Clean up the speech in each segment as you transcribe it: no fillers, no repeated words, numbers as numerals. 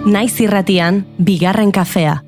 Naiz irratian, bigarren kafea.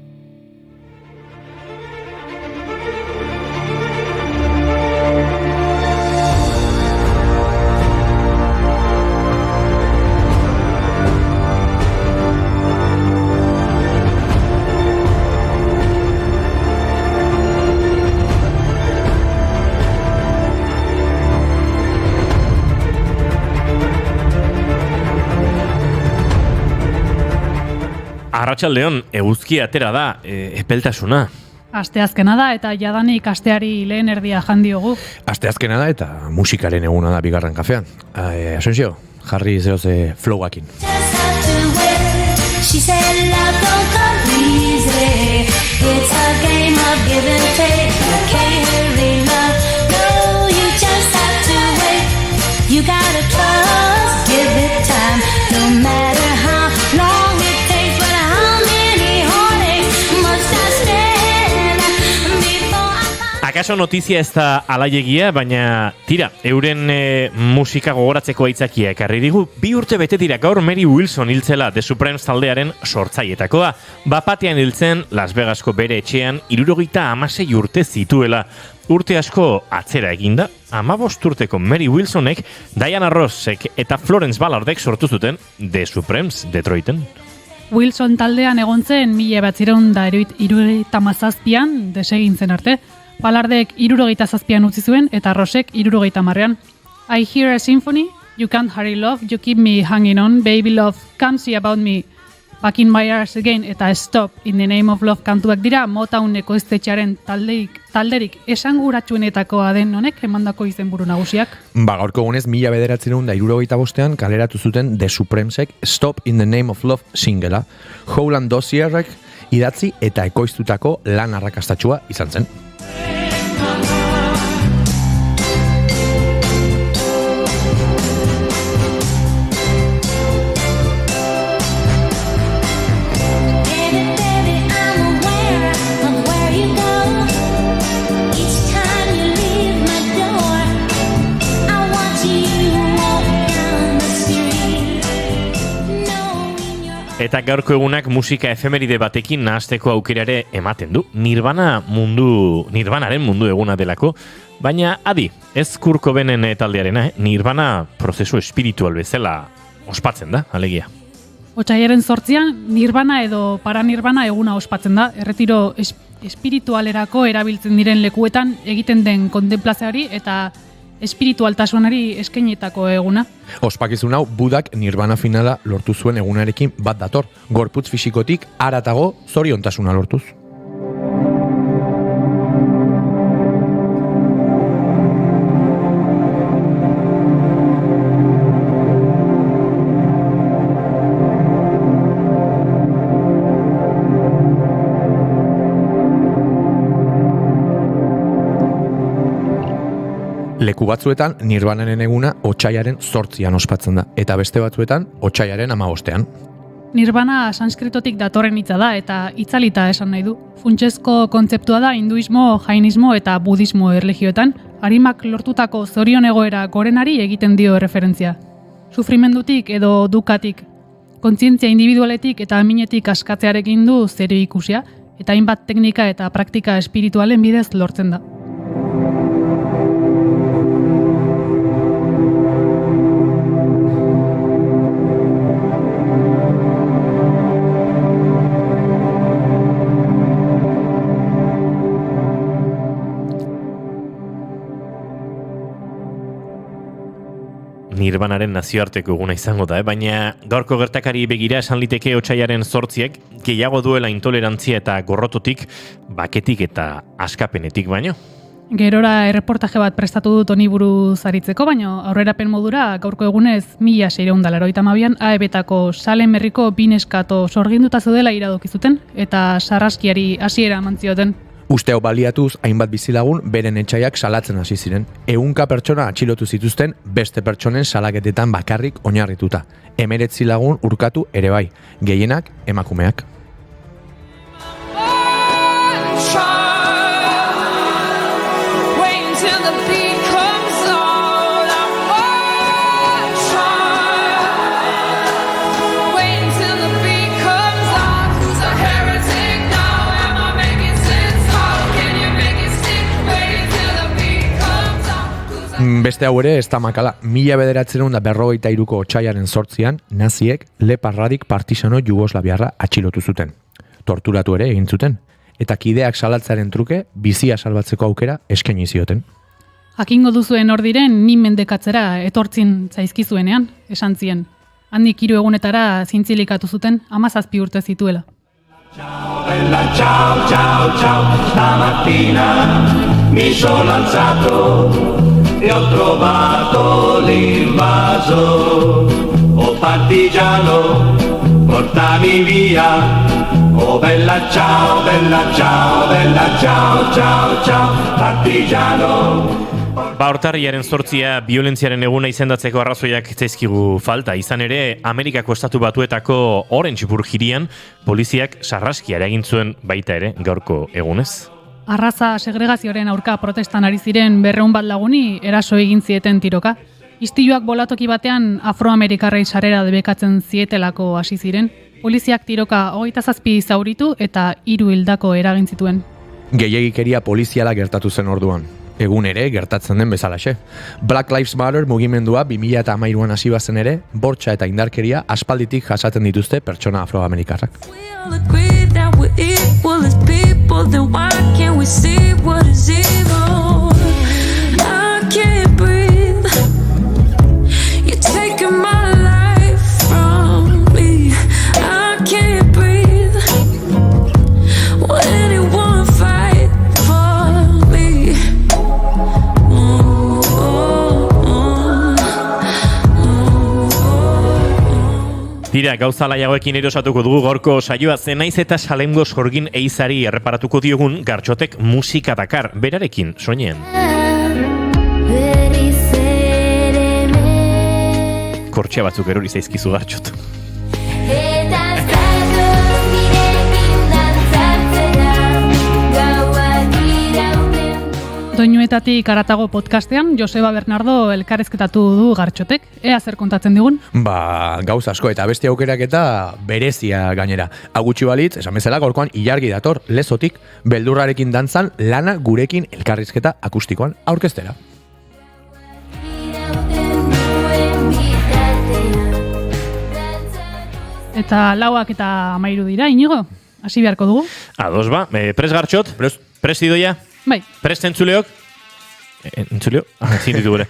Arratsaldeon, eguzki atera da, epeltasuna. Asteazkena da eta jadanik asteari lehen erdia jandiogu. Asteazkena da eta musikaren eguna da bigarren kafean. Asensio, jarri zeroze flowakin. You gotta trust, give it time, no matter how long it takes, but how many heartaches must I stand before I find... Akaso notizia ez da alaiegia, baina tira, euren musika gogoratzeko aitzakia ekarri digu. 2 urte bete dira gaur Mary Wilson hiltzela The Supremes taldearen sortzaietakoa. Bapatean hiltzen Las Vegasko bere etxean 76 urte zituela. Urte asko atzera eginda, 15 urteko Mary Wilsonek, Diana Rossek eta Florence Ballardek sortu zuten The Supremes Detroiten. Wilson taldean egon zen 1977an desegin zen arte. Ballardek 77an utzi zuen eta Rossek 70an. I hear a symphony, you can't hurry love, you keep me hanging on, baby love, come see about me, back in my arms again, eta stop in the name of love kantuak dira Motowneko estetxearen talderik esanguratsuenetakoa den honek emandako izenburu nagusiak. Gaurko egunez 1975an kaleratu zuten The Supremesek Stop in the name of love singela. Howland Dossierrek idatzi eta ekoiztutako lan arrakastatsua izan zen. Eta gaurko egunak musika efemeride batekin nahasteko aukerare ematen du. Nirvanaren mundu eguna delako, baina adi, ez Kurt Cobainen taldearena, Nirvana prozesu espiritual bezala ospatzen da, alegia. Otsaiaren 8an Nirvana edo Paranirvana eguna ospatzen da, erretiro espiritualerako erabiltzen diren lekuetan egiten den kontemplazioari eta espiritualtasunari eskainitako eguna. Ospakizun hau Budak Nirvana finala lortu zuen egunarekin bat dator. Gorputz fisikotik haratago zoriontasuna lortuz. Leku batzuetan Nirvanaren eguna otsailaren 8an ospatzen da, eta beste batzuetan otsailaren 15ean. Nirvana sanskritotik datorren hitza da eta itzalita esan nahi du. Funtsezko kontzeptua da hinduismo, jainismo eta budismo erlijioetan, arimak lortutako zorion egoera gorenari egiten dio referentzia. Sufrimendutik edo dukatik, kontzientzia individualetik eta minetik askatzearekin du zero ikusia, eta hainbat teknika eta praktika espiritualen bidez lortzen da. Nirvanaren nazioarteko eguna izango da, baina gaurko gertakari begira esan liteke otsailaren 8ak gehiago duela intolerantzia eta gorrototik, baketik eta askapenetik baino. Gerora erreportaje bat prestatu dut honi buruz aritzeko, baina aurrerapen modura gaurko egunez 1682an AEB-tako Salem herriko bi neskato sorginduta zeudela iradoki zuten eta sarraskiari hasiera eman zioten. Uste hau baliatuz, hainbat bizilagun beren etxaiak salatzen hasi ziren. 100 pertsona atxilotu zituzten beste pertsonen salaketetan bakarrik oinarrituta. 19 lagun urkatu ere bai, gehienak emakumeak. Beste hau ere, ez da makala, 1943ko otsailaren 8an, naziek Leparradik partisano Jugoslaviarra atxilotu zuten. Torturatu ere egin zuten, eta kideak salatzearen truke bizia salbatzeko aukera eskaini zioten. Jakingo duzuen hor diren ni mendekatzera etortzin zaizkizuenean, esan zien. Handik 3 egunetara zintzilikatu zuten 17 urte zituela. Bella ciao, ciao, ciao, stamattina mi sono alzato e ho trovato l'invaso. Oh partigiano, portami via. Oh bella ciao, bella ciao, bella ciao, ciao, ciao, partigiano. Urtarriaren 8 biolentziaren eguna izendatzeko arrazoiak zaizkigu falta. Izan ere, Amerikako Estatu Batuetako Orangeburg hirian poliziak sarraskia eragin zuen baita ere gaurko egunez. Arraza segregazioaren aurka protestan ari ziren 200 bat laguni eraso egin zieten tiroka. Istiluak bolatoki batean afroamerikarrei sarera debekatzen zietelako hasi ziren. Poliziak tiroka 27 zauritu eta 3 hildako eragin zituen. Gehiegikeria poliziala gertatu zen orduan. Egun ere gertatzen den bezalaxe. Black Lives Matter mugimendua 2013an hasi bazen ere, bortxa eta indarkeria aspalditik jasaten dituzte pertsona afroamerikarrak. We all agree that we're equal as people, then why can't we see what is evil? I can't breathe. You're taking my life from me. I can't breathe. Will anyone fight for me? Tira, gauza laiagoekin erosatuko dugu gorko saioa, zenaiz eta Salemgo sorgin eizari erreparatuko diogun Gartxotek musika dakar, berarekin soinean. Kortxea batzuk erori zaizkizu Gartxot. Doinuetatik aratago podcastean, Joseba Bernardo elkarrezketatu du Gartxotek. Ea zer kontatzen digun? Gauza asko eta beste aukerak eta berezia gainera. Agutxi balitz, esan bezala gaurkoan ilargi dator, Lezotik, beldurrarekin dantzan, lana gurekin elkarrizketa akustikoan aurkeztera. Eta 4 eta 13 dira, Inigo? Hasi beharko dugu? Ados ba, pres Gartxot, pres idoia? Bai. Prest entzuleok? Entzuleo? Zin ditu gure.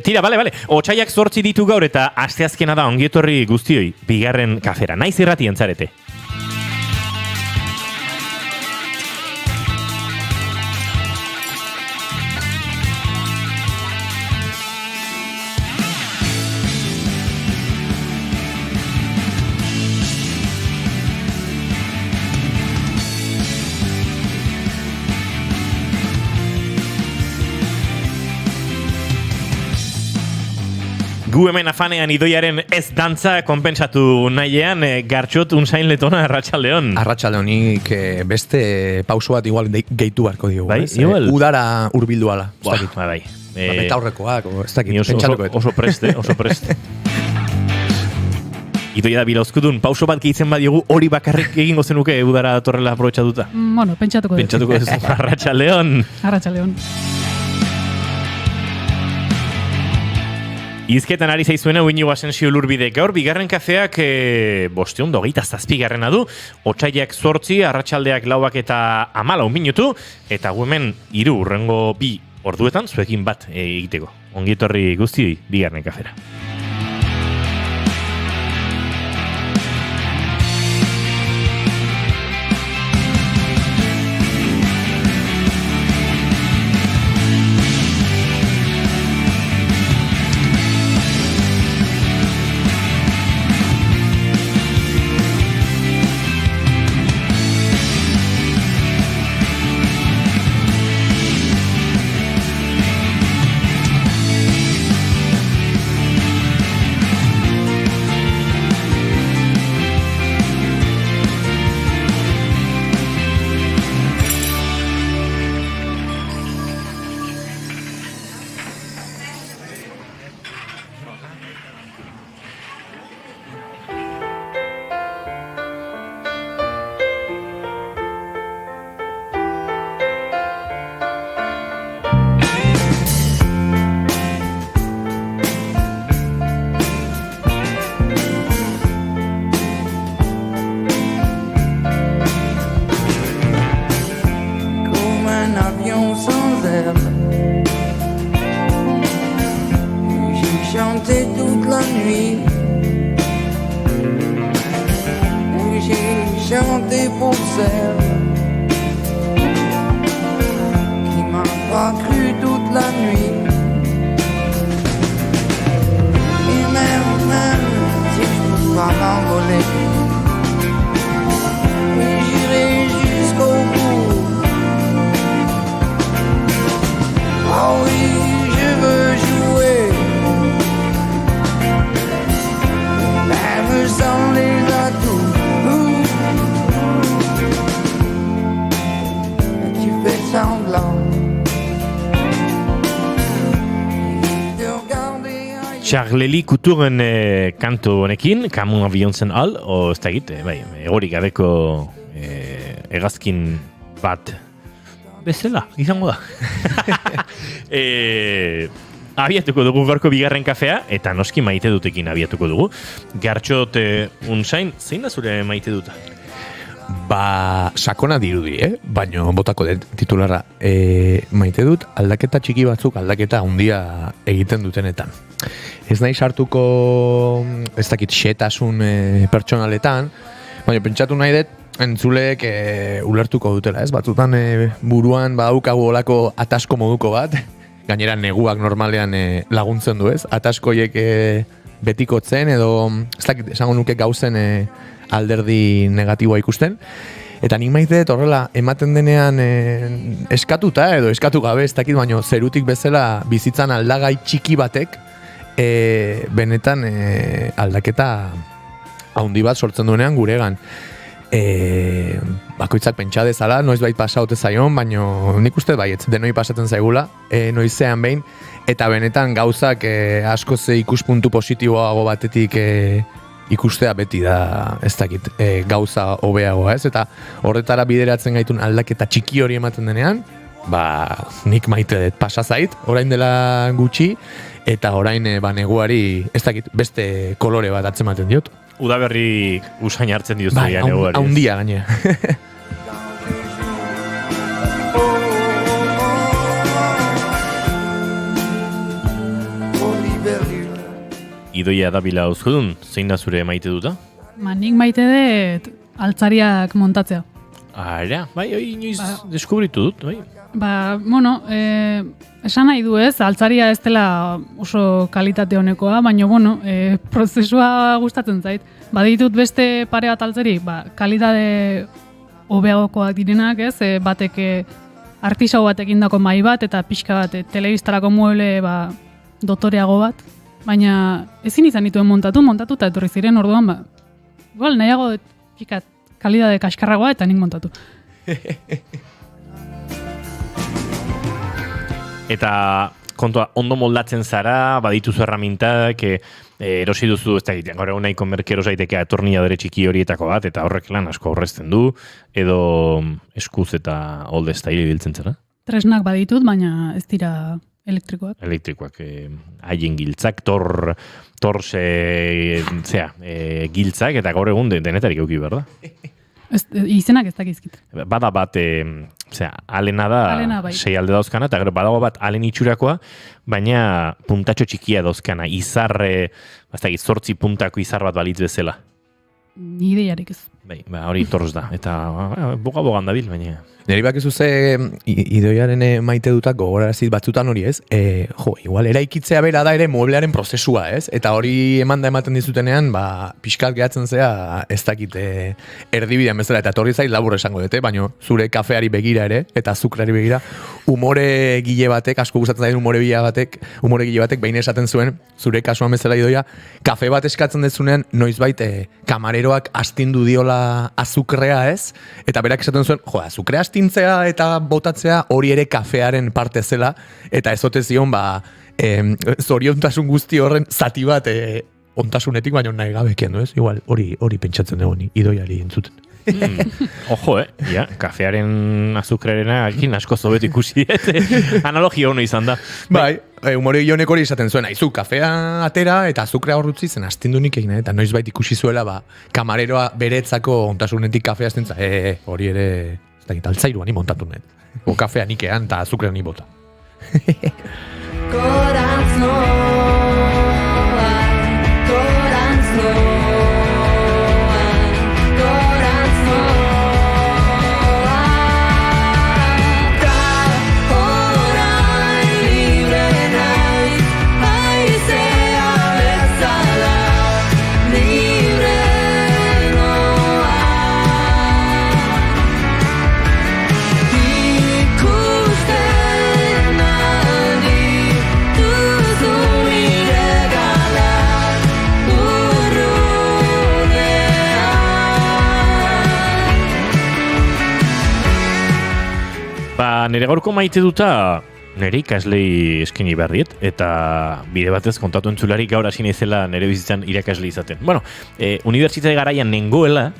Tira, bale. Otsaiak 8 ditu gaur eta asteazkena da ongietorri guztioi. Bigarren kafera. Naiz irrati entzarete. Gu hemen afanean idoiaren ez dantza konpentsatu nahian, Gartxot unzain letona Arratsaldeon. Arratsaldeonik beste pauso bat igual gehitu beharko diogu. Bai, ez? igual. Udara hurbildu ala. Bai. Betaurrekoak, ez dakit, Oso preste, oso preste. Idoia da bilauzkudun, pauso bat gehitzen badiogu hori bakarrik egingo zenuke udara torrela aprobetxatuta. Bueno, pentsatuko dut. Pentsatuko duzu. Arratsaldeon. Arratsaldeon. Izketan ari zaizuena Uiñigo Asensio Lurbide gaur, bigarren kafeak 527 du, otsaiak 8, arratsaldeak 4 eta 14 minutu, eta hemen 3 urrengo 2 orduetan zuekin bat egiteko. Ongietorri guztioi bigarren kafera. chanté toute la nuit. Et j'ai chanté pour celle qui m'a pas cru toute la nuit. Et même si je peux pas m'envoler, j'irai jusqu'au bout. Ah oui, je veux jouer, même sans les atouts. Tu fais semblant de regarder ailleurs. Charleli Kuturen kantu honekin, kamu abiontzen al, o ez da egite, bai, egorik gabeko hegazkin bat bezala, izango da. Abiatuko dugu gaurko bigarren kafea, eta noski maite dutekin abiatuko dugu. Gartxot unzain, zein da zure maite duta? Ba, sakona dirudi, baino botako den titularra. Maite dut, aldaketa txiki batzuk, aldaketa handia egiten dutenetan. Ez nahi sartuko, ez dakit, xetasun pertsonaletan, baina pentsatu nahi dut, entzuleek ulertuko dutela, ez? Batzutan buruan badaukagu olako atasko moduko bat, gainera neguak normalean laguntzen du, ez? Ataskoiek betikotzen edo, ez dakit, esango nuke gauzen alderdi negatiboa ikusten. Eta nik maite dut horrela ematen denean eskatuta edo eskatu gabe, ez dakit, baino zerutik bezala bizitzan aldagai txiki batek benetan aldaketa handi bat sortzen duenean guregan. Bakoitzak pentsa dezala, noizbait pasa ote zaion, baino nik uste baietz, denoi pasatzen zaigula, noizean behin, eta benetan gauzak askoz ikuspuntu positiboago batetik ikustea beti da, ez dakit, gauza hobeagoa, ez? Eta horretara bideratzen gaitun aldaketa txiki hori ematen denean, ba, nik maite dut pasa zait, orain dela gutxi, eta orain neguari, ez dakit, beste kolore bat atzematen diot. Udaberri usain hartzen diozu bai, neguari. Haundia gainera. Idoia dabila auzkodun, zein da zure maite duta? Nik maite dut altzariak montatzea. Ara, bai, inoiz deskubritu dut, bai. Esan nahi du ez, altzaria ez dela oso kalitate honekoa, baina, prozesua gustatzen zait. Baditut beste pare bat altzari, kalitate hobeagokoak direnak ez, batek artisau batekin dako mai bat, eta pixka bat telebistarako mueble dotoreago bat, baina ezin izan dituen montatu eta etorri ziren orduan, igual nahiago pixka kalitate kaskarragoa eta nik montatu. Eta kontua ondo moldatzen zara, badituzu erramintak, erosi duzu, ez da egiten, gaur egun nahiko merkero zaiteke atornilladore txiki horietako bat, eta horrek lan asko horrezten du, edo eskuz eta old style biltzen zara? Tresnak baditut, baina ez dira elektrikoak. Elektrikoak, haien giltzak, giltzak, eta gaur egun denetarik euki, berda? Izenak ez dakizkit. Bada bat, alena da, bai. 6 alde dauzkana, eta gero badago bat alen itxurakoa, baina puntatxo txikia dauzkana, izar, 8 puntako izar bat balitz bezala. Ni ideiarik ez. Bai, hori torz da, eta boga-bogan dabil, baina... Neri bakizu ze idoiaren maite dutak gogorarazit batzutan hori ez, igual eraikitzea bera da ere mueblearen prozesua ez, eta hori ematen dizutenean, pixkat gehatzen zea ez dakit erdibidean bezala, eta torri zait labur esango dute, baina zure kafeari begira ere, eta azukrari begira, umore gile batek, asko gustatzen zaien umore gile batek, behin esaten zuen, zure kasuan bezala idoia, kafe bat eskatzen dezunean, noizbait kamareroak astindu diola azukrea ez, eta berak esaten zuen, azukrea astintzea eta botatzea hori ere kafearen parte zela, eta ez ote zion, zoriontasun guzti horren zati bat ontasunetik, baina nahi gabekian, ez? Igual, hori pentsatzen dugu ni, idoiari entzuten. Ojo, kafearen azukrarena ekin asko zobet ikusi, analogia hono izan da. Bai, humore gionek hori esaten zuen, aizu, kafea atera eta azukrea horrutzi zen astindunik egin, eta noizbait ikusi zuela, kamareroa beretzako ontasunetik kafea astintza, hori ere, ez dakit, altzairuan montatu nahi. O kafea nikean eta azukrea ni bota. Corazón. nire gaurko maite duta nire ikaslei eskaini behar diet, eta bide batez kontatu entzulari gaur hasi naizela nire bizitzan irakasle izaten. Bueno, unibertsitate garaian nengoela,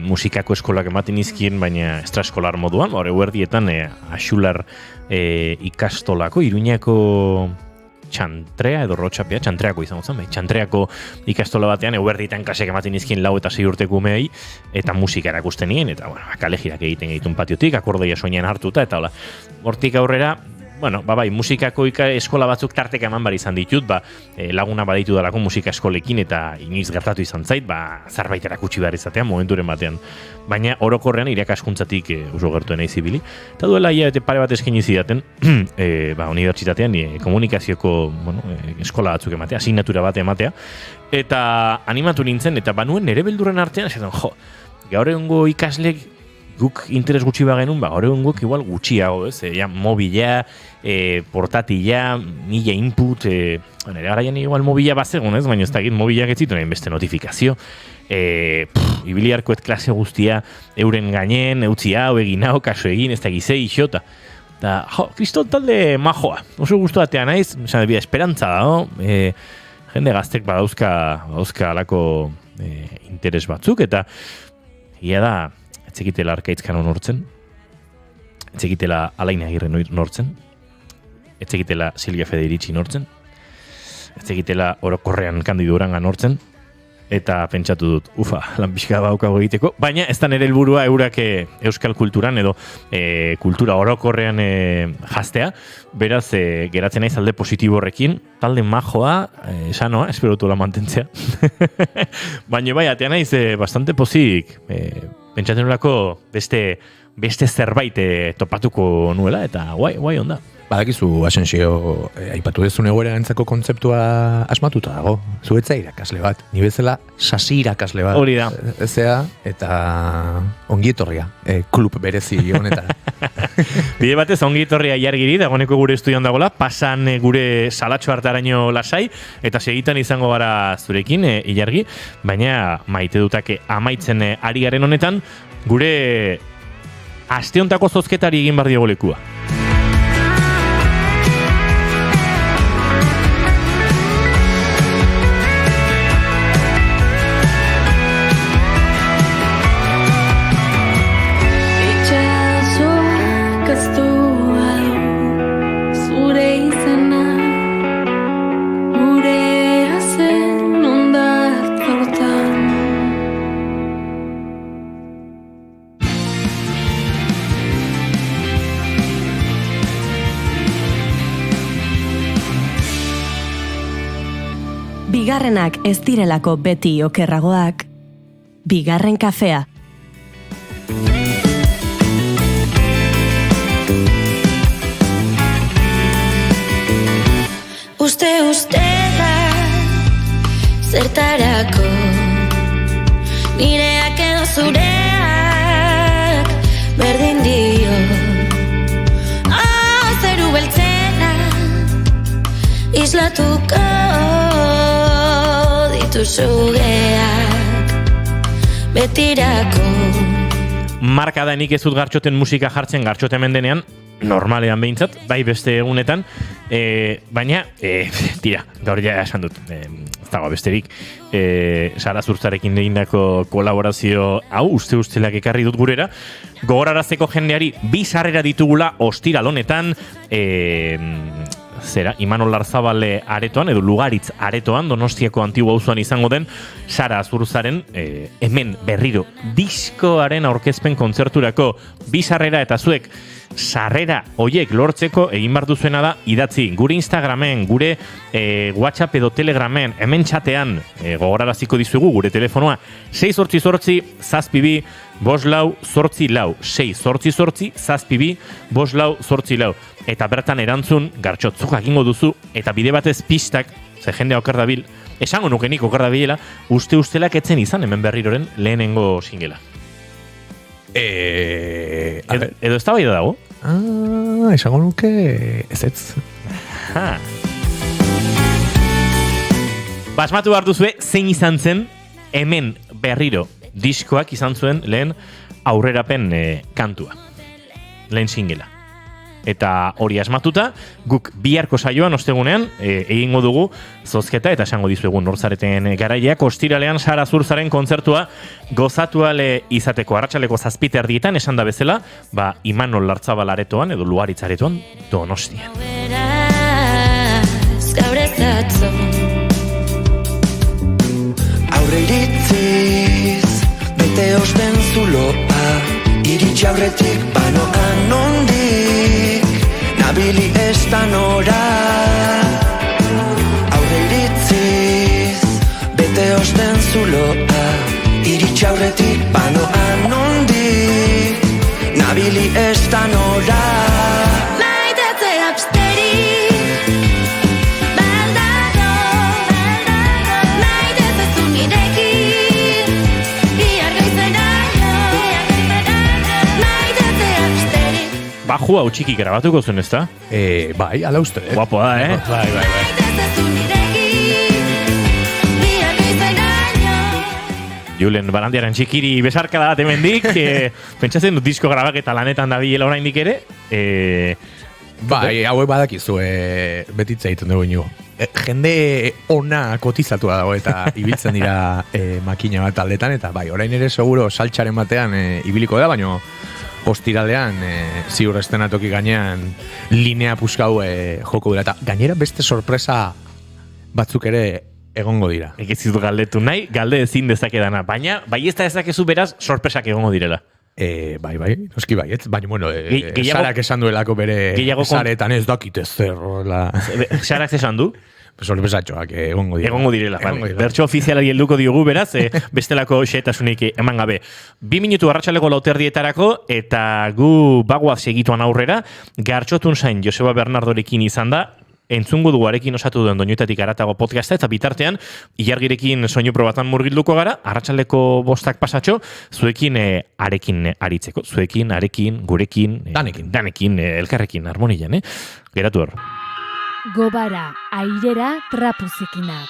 musikako eskolak ematen izkien, baina extraeskolar moduan, hor eguerdietan Axular ikastolako, Iruñako Txantrea edo Rotxapea, Txantreako izango zen, Txantreako ikastola batean, eguerdietan klasek ematen izkien 4 eta 6 urteko umei, eta musika erakusten nien, eta bueno, kalejirak egiten patiotik, akordeia soinean hartuta, eta hola, hortik aurrera, bueno, bai, musikako eskola batzuk tarteka eman bar izan ditut, laguna baditu dalako musika eskolekin eta inoiz gertatu izan zait, zerbait erakutsi behar izatean, momenturen batean. Baina orokorrean irakaskuntzatik oso gertuen naiz ibili. Eta duela hilabete pare bat eskaini zidaten, unibertsitatean komunikazioko eskola batzuk ematea, asignatura bat ematea, eta animatu nintzen, eta banuen nere beldurren artean, esaten, gaur egungo ikaslek guk interes gutxi bagenun, gaur egun igual gutxiago, ez? Mobila, portatila, mila input, nire garaian igual mobila bazegun, ez? Baina ez da egin mobilak ez zitu, nahin beste notifikazio. Ibiliarkoet klase guztia euren gainen, eutzi hau, egin hau, kaso egin, ez da gizei, xota. Eta, kriston talde majoa, oso guztuatea naiz, esan debida, esperantza da, jende gaztek badauzka alako interes batzuk, eta ia da, etzekitela Arkaitz Kanon nortzen, etzekitela Alain Agirre nortzen, etzekitela Silvia Federici nortzen, etzekitela orokorrean Kandido Uranga nortzen, eta pentsatu dut, lan pixka baukago egiteko, baina ez da nire helburua eurak euskal kulturan edo kultura orokorrean jaztea, beraz geratzen naiz alde positibo horrekin, talde majoa, sanoa, espero la mantentzea, baina bai, atea naiz bastante pozik, pentsatzen nolako beste zerbait topatuko nuela, eta guai onda. Badakizu, Asensio, aipatu dezun egoera gantzako kontzeptua asmatuta dago. Zuetza irakasle bat, ni bezala sasi irakasle bat. Hori da. Ezea, eta ongietorria, klub berezi honetara. Bide batez, ongietorria Ilargiri, dagoeneko gure estudian dagoela, pasan gure salatxo hartaraino lasai, eta segitan izango gara zurekin, Ilargi, baina maite dutake amaitzen ari garen honetan, gure asteontako zozketari egin bar diogo lekua. Bigarrenak ez direlako beti okerragoak, bigarren kafea. Uste zertarako nireak edo zureak berdin dio. Zeru beltzena islatuko dituzugeak betirako. Marka da nik ez dut gartxoten musika jartzen gartxote hemen denean, normalean behintzat, bai beste egunetan, baina, tira, gaur ja esan dut, ez dago besterik, Sara Zurtzarekin egindako kolaborazio hau ustelak ekarri dut gurera, gogorarazteko jendeari bi sarrera ditugula ostiral honetan, Imanol Larzabal aretoan, edo Lugaritz aretoan, Donostiako Antigua auzoan izango den Sara Zurzaren hemen berriro diskoaren aurkezpen kontzerturako bi sarrera, eta zuek sarrera hoiek lortzeko egin behar duzuena da idatzi gure Instagramen, gure WhatsApp edo Telegramen, hemen txatean gogoraraziko dizugu gure telefonoa 688 722 688 eta bertan erantzun gartxotzuk egingo duzu, eta bide batez pistak, ze jende okar dabil, esango nukenik okar dabilela, ustelak etzen izan hemen berriroren lehenengo singela. Edo ez da bai da dago? Esango nuke ez. Basmatu behar duzue, zein izan zen hemen berriro diskoak izan zuen lehen aurrerapen kantua. Lehen singela. Eta hori asmatuta, guk biharko saioan ostegunean egingo dugu zozketa eta esango dizuegun nortzareten garaileak ostiralean Sara Zurzaren kontzertua gozatu ale izateko arratsaleko 7:00 esan da bezala, Imanol Lartzabal aretoan edo Luaritz aretoan Donostian. Aurre iritziz, bete osten zuloa, iritsi aurretik banoan nondik, nabili ez da nora. Aurre iritziz, bete osten zuloa, iritsi aurretik banoan nondik, nabili ez da nora. Maitatzea absterik, Bajua utxiki grabatuko zuen, ezta? Bai, ala uste. Guapo da, Bai. Julen Barandiaren txikiri besarka da hemendik, pentsatzen dut disko grabaketa lanetan dabilela oraindik ere. Bai, hauek badakizu, betitza egiten dugu inigo. Jende ona kotizatua dago eta ibiltzen dira makina bat aldetan, eta bai, orain ere seguro saltxaren batean ibiliko da, baina ostiralean ziur estenatoki gainean linea puskau joko dira. Eta gainera beste sorpresa batzuk ere egongo dira. Egiziz galdetu nahi, galde ezin dezakedana, baina bai ez da ezakezu beraz sorpresak egongo direla. Bai, noski bai, baina bueno, Sarak esan duelako bere saretan ez dakite zer. Sarak esan du? Sorpresatxoak egongo dira. Egongo direla, vale. Bertso ofizialari helduko diogu beraz, bestelako xehetasunik eman gabe. 2 minutu arratsaleko 4:00 eta gu bagoaz segituan aurrera, Gartxotun zain Joseba Bernardorekin izan da, entzungo dugu arekin osatu duen Doinuetatik Haratago podcasta, eta bitartean, Ilargirekin soinu probatan murgilduko gara, arratsaleko 5 pasatxo, zuekin arekin aritzeko. Zuekin, arekin, gurekin, danekin, elkarrekin, harmonian, geratu hor. Gobara, airera, trapuzikinak.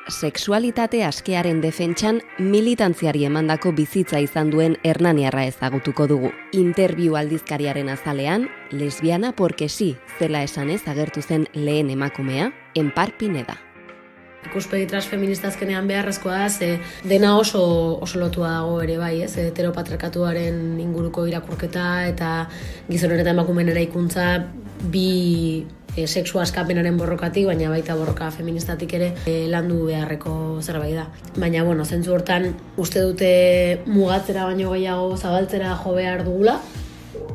Sexualitate askearen defentsan militantziari emandako bizitza izan duen Hernaniarra ezagutuko dugu. Interview aldizkariaren azalean, lesbiana porque sí zela esanez agertu zen lehen emakumea, Enpar Pineda. Ikuspegi transfeminista azkenean beharrezkoa da, ze dena oso lotua dago ere bai, heteropatriarkatuaren inguruko irakurketa eta gizonen eta emakumeen eraikuntza bi sexu askapenaren borrokatik, baina baita borroka feministatik ere landu beharreko zerbait da. Baina, zentzu hortan uste dute mugatzera baino gehiago zabaltzera jo behar dugula.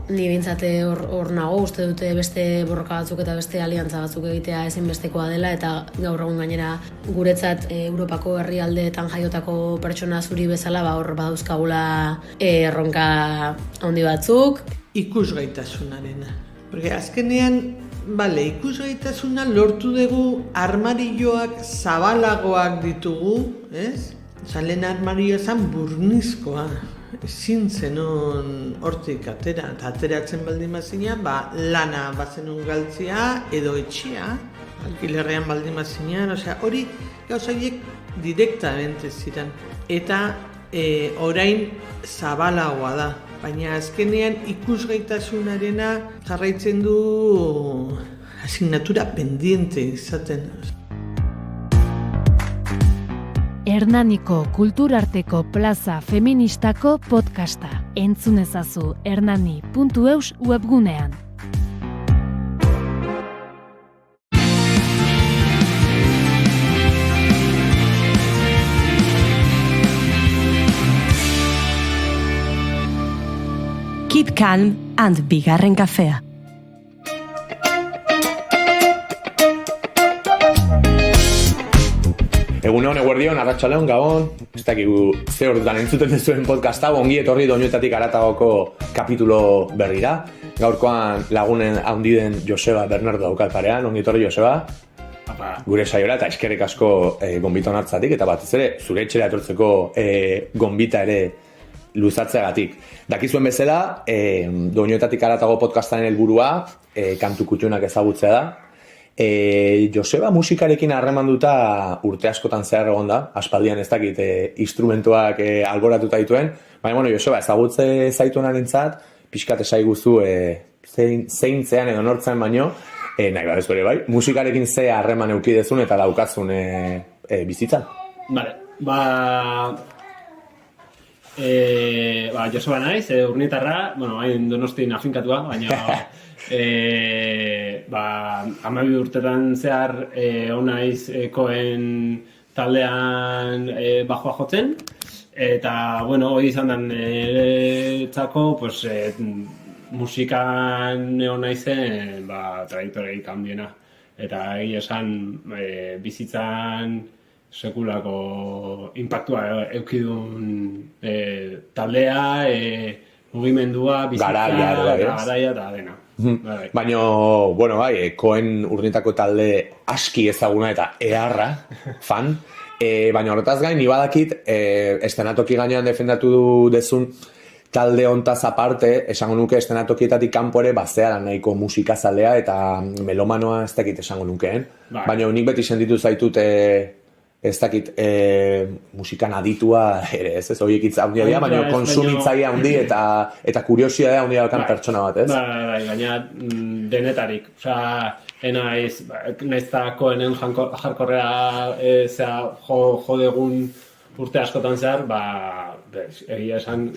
Ni bintzate hor nago, uste dute beste borroka batzuk eta beste aliantza batzuk egitea ezinbestekoa dela, eta gaur egun gainera guretzat Europako herrialdeetan jaiotako pertsona zuri bezala hor badauzkagula erronka handi batzuk. Ikusgaitasunarena. Porque azkenean, ikusgaitasuna lortu dugu armarilloak zabalagoak ditugu, ez? Lehen armarillo zan burnizkoa. Ezin zenon hortik atera, eta ateratzen baldin bazina, lana bazenun galtzia edo etxea, alkilerrean baldin bazinean, hori gauzaiek direktamente ziren. Eta orain zabalagoa da, baina azkenean ikusgaitasunarena jarraitzen du asignatura pendiente izaten. Hernaniko kulturarteko plaza feministako podcasta. Entzun ezazu hernani.eus webgunean. Keep calm and bigarren kafea. Egunean, eguerdion, arratsaldeon, gabon, ez dakigu ze ordutan entzuten duzuen podcasta, ongi etorri Doinuetatik Haratagoko kapitulo berrira. Gaurkoan lagunen handiden Joseba Bernardo daukat parean, ongi etorri Joseba. Gure saiora eta eskerrik asko gonbita onartzatik, eta batez ere zure etxera etortzeko gonbita ere luzatzeagatik. Dakizuen bezala, Doinuetatik Haratago podcastaren helburua kantu kuttunak ezagutzea da. Joseba musikarekin harremanduta urte askotan zehar egon da, aspaldian ez dakit instrumentuak alboratuta dituen, baina Joseba ezagutze zaituenarentzat pixkat esaiguzu zeintzean edo nortzen baino, nahi babez bere bai, musikarekin ze harreman eukidezun eta daukazun bizitzan. Vale, Joseba naiz, urnietarra, hain Donostin afinkatua, baina 12 urtetan zehar onaiz koen taldean bajoa jotzen, eta, hori izan den txako, musikan onaizen trajektoreik handiena. Eta egia esan bizitzan sekulako impactua eukidun taldea, mugimendua, bizitza, garaia eta dena. Baina, koen urnietako talde aski ezaguna eta eharra, fan, baina horretaz gain, ni badakit, estenatoki gainean defendatu dezun talde hontaz aparte, esango nuke estenatokietatik kanpo ere bazeara nahiko musikazalea eta melomanoa ez dakit esango nukeen. Baina nik beti sentitu zaitut ez dakit musikan aditua ere, ez horiek hitz handia dira, baina konsumitzaile handi eta kuriosidadea handia daukan pertsona bat, ez? Gaina denetarik, naiz eta koenen jarkorrea jo degun urte askotan zehar, egia esan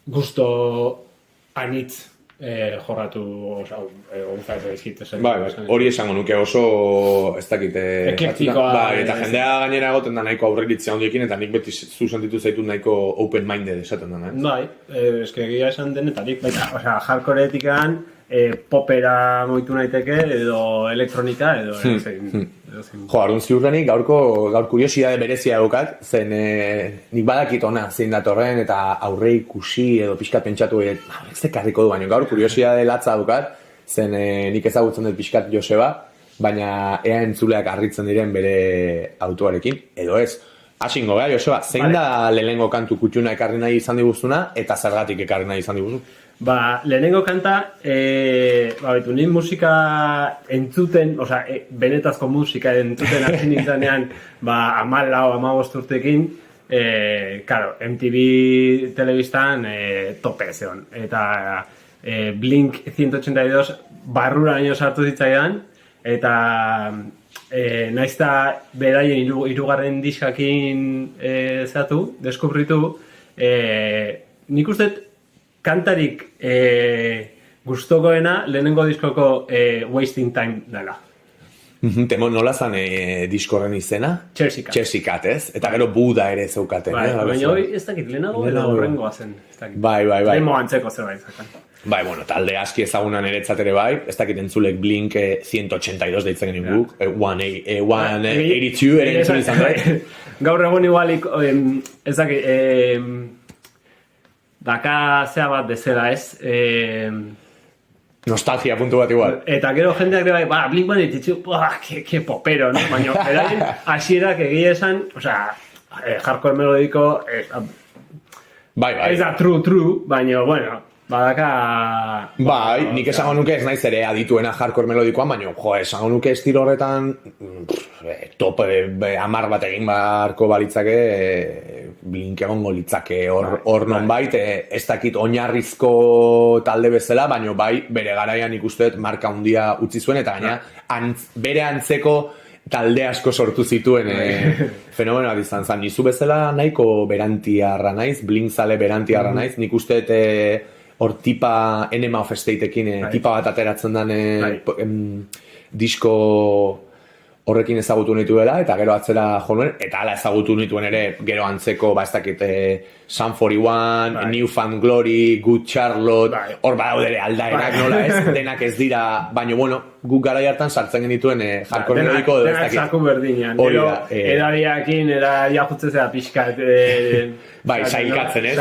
gusto anitz jorratu guztatzen ezkit. Hori esango nuke oso ez dakit eklektikoa. Eta jendea gainera egoten da nahiko aurreritzea handiekin eta nik beti sentitu zaitut nahiko open-minded esaten da. Egia esan denetarik, jarkoretikan popera moitu naiteke edo elektronika edo Arun ziurrenik gaur kuriosidade berezia daukat, zen nik badakit ona zein datorren eta aurre ikusi edo pixkat pentsatu ez zekarriko du, baina gaur kuriosidade latza daukat, zen nik ezagutzen dut pixkat Joseba, baina ea entzuleak harritzen diren bere autoarekin, edo ez. Hasingo, Joseba, zein da lehenengo kantu kutxuna ekarri nahi izan diguzuna eta zergatik ekarri nahi izan diguzu? Lehenengo kanta, nire musika entzuten, benetazko musika entzuten hasi nintzanean 14-15 urtekin, MTV telebistan tope zeon. Eta Blink 182 barrura nio sartu zitzaidan, eta naizta beraien hirugarren diskakin deskubritu, nik uste kantarik gustokoena lehenengo diskoko Wasting Time dela. Temo nola zan diskorren izena? Chelsea Cat, ez? Eta gero Buda ere zeukaten. Baina hori ez dakit, lehenago horrengoa zen. Bai. Demo antzeko zerbait zakan. Talde aski ezagunan eretzat ere bai, ez dakit entzulek Blink 182 deitzen genuen guk, 182 ere entzun izan bai. Gaur egun igualik, ez dakit, daka zea bat bezala ez. Nostalgia puntu bat igual. Eta gero jendeak bai, Blink bat dititzu, que popero, no? Baina, eraien, hasierak egia esan, hardcore melodiko, ez da true, baina, bueno, badaka... nik esango nuke ez naiz ere adituena hardcore melodikoan, baina, esango nuke estilo horretan, top 10 bat egin beharko balitzake, Blink egongo litzake hor nonbait, ez dakit oinarrizko talde bezala, baina bai bere garaian ikusteet marka handia utzi zuen, eta gaina bere antzeko talde asko sortu zituen fenomeno bat izan zen. Nizu bezala nahiko berantiarra naiz, Blink zale berantiarra naiz, nik usteet hor tipa Enema of Stateekin tipa bat ateratzen den disko horrekin ezagutu nitu dela, eta gero atzera jo nuen, eta hala ezagutu nituen ere gero antzeko, ez dakit, Sum 41, New Found Glory, Good Charlotte, hor badaudere aldaerak nola ez, denak ez dira, baina bueno, guk garai hartan sartzen genituen hardcore melodiko edo ez dakit. Denak zaku berdinean, gero edariakin, jajutzezea pixkat... sailkatzen, ez?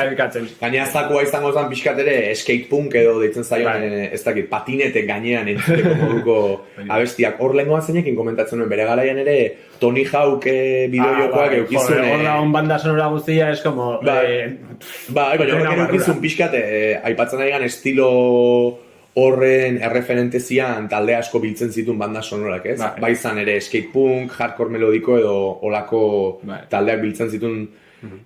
Gaina zakua izango zen pixkat ere skatepunk edo deitzen zaion, ez dakit, patinete gainean entzuteko moduko abestiak. Hor lehengoa zeinekin komentatzen nuen, bere garaian ere Tony Hawk bideojokoak eukizun... Hor da on banda sonora guztia, es como... baina horrek eukizun pixkat, aipatzen ari gan estilo horren erreferentezian talde asko biltzen zituen banda sonorak, ez? Bai izan ere skatepunk, hardcore melodiko edo olako taldeak biltzen zituen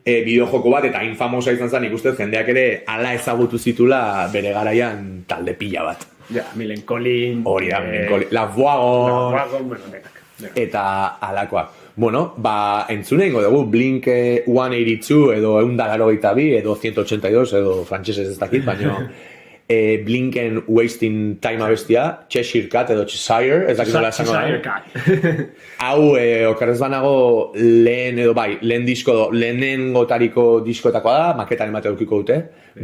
bideojoko bat, eta infamosa izan zen ikustez jendeak ere ala ezagutu zitula bere garaian talde pila bat. Ja, Millencolin. Hori da, Millencolin. La Wagon, bueno, denak. Eta alakoak. Bueno, entzune ingo dugu Blink 182 edo 182 edo 182 edo frantsesez ez dakit, baina Blinken Wasting Time abestia, Cheshire Cat edo Cheshire, ez dakit nola esango da. Cheshire Cat. Hau, okerrez banago lehen disko, lehenengotariko diskoetakoa da, maketan emate aurkiko dute,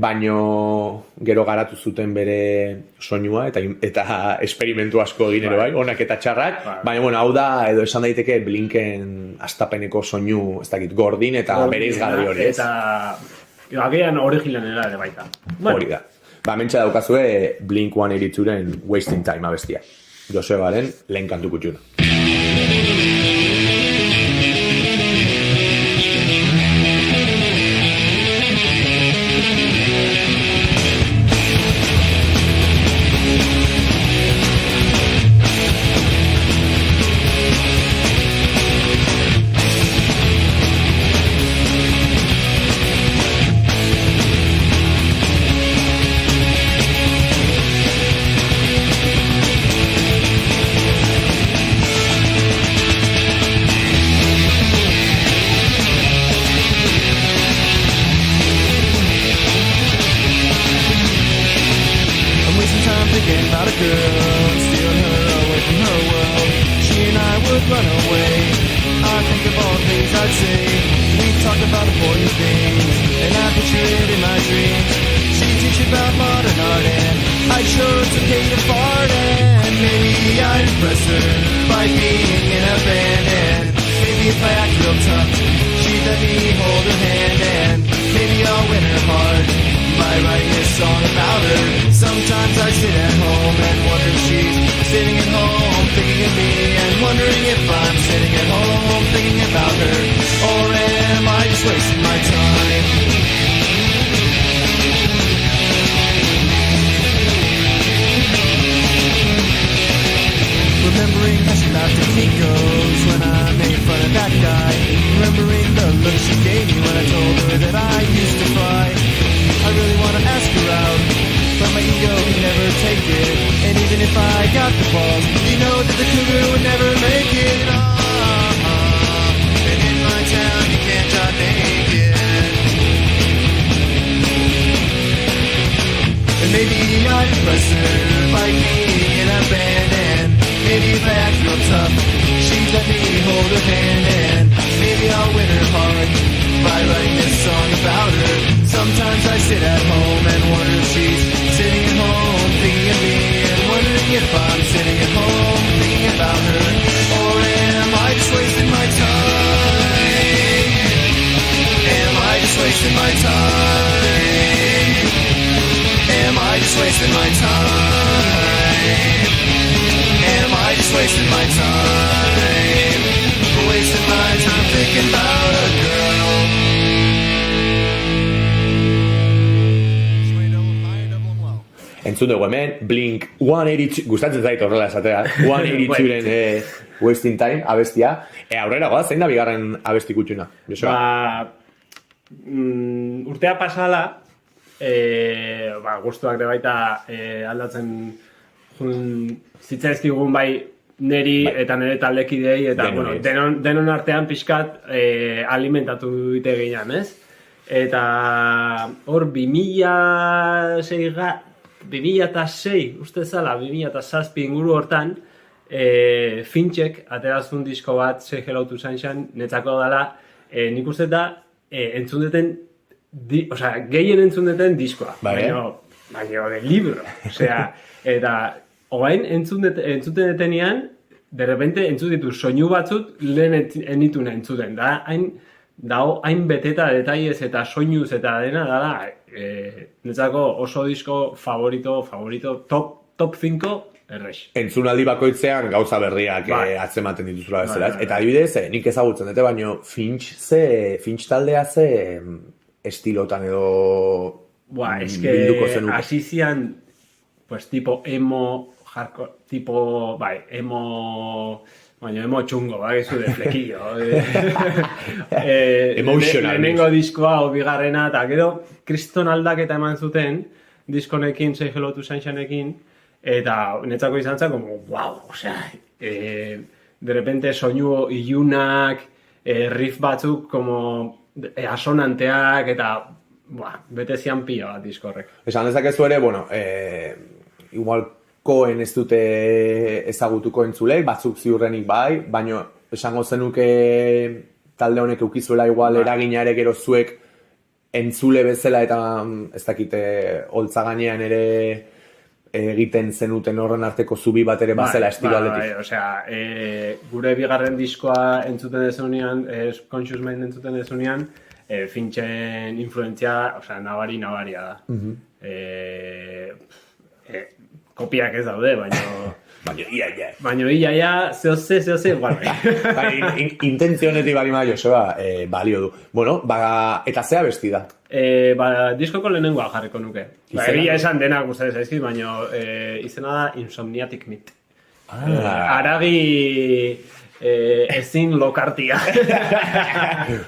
baino gero garatu zuten bere soinua eta esperimentu asko egin ere bai, onak eta txarrak, baina bueno, hau da, edo esan daiteke Blinken astapeneko soinu, ez dakit, gordin eta bere izgarri hori, ez? Eta agian originalera ere baita. Hori da. Mentsa daukazue Blink 182-ren Wasting Time abestia. Josebaren lehen kantu kutxuna. Entzun dugu hemen, Blink 182, gustatzen zait horrela esatea, 182-ren Wasting Time abestia. Aurrera goaz, zein da bigarren abesti kutxuna? Urtea pasala, gustuak de baita aldatzen zitzaizkigun bai neri eta nire taldekidei, eta denon artean pixkat alimentatu dute ginean, ez? Eta hor 2006, uste zala, 2007 inguru hortan, Finchek aterazun disko bat, Say Hello to Sunshine, netzako dela, nik uste da, entzundeten, gehien entzundeten diskoa, baina de libro, eta oain entzuten detenean, de repente entzut ditu soinu batzut lehen enituna entzuten, da, hain beteta detaiez eta soinuz eta dena, da, netzako oso disko favorito, top 5, errex. Entzunaldi bakoitzean gauza berriak atzematen dituzula bezala. Eta adibidez, nik ezagutzen dute, baino Finch taldea ze estilotan edo bilduko zenuke. Hasi zian pues tipo emo, hardcore, tipo, bai, emo... Baina emo txungo, bagizu de flequillo. Emotional. Lehenengo diskoa, o bigarrena, eta gero kriston aldaketa eman zuten, diskonekin, Say Hello to Sunshineekin, eta netzako izan zen, como, wow, osea, de repente soinu ilunak, riff batzuk, como, asonanteak, eta, bete zian pila bat diskorrek. Esan dezakezu ere, bueno, igual koen ez dute ezagutuko entzulei, batzuk ziurrenik bai, baina esango zenuke talde honek eukizuela igual eragina ere gero zuek entzule bezala eta ez dakite holtza gainean ere egiten zenuten horren arteko zubi bat ere bazela estilo aldetik. Osea, gure bigarren diskoa entzuten dezunean, Conscious Mind entzuten dezunean, Finchen influentzia, osea, nabaria da. Kopiak ez daude, baina ia, zehose, igual. Intentzionetik bali ma, Joseba, balio du. Bueno, eta zea besti da? Diskoko lehenengoa jarriko nuke. Egia esan denak guztaren zaizkit, baina izena da Insomniatic Meat. Aragi ezin lokartia.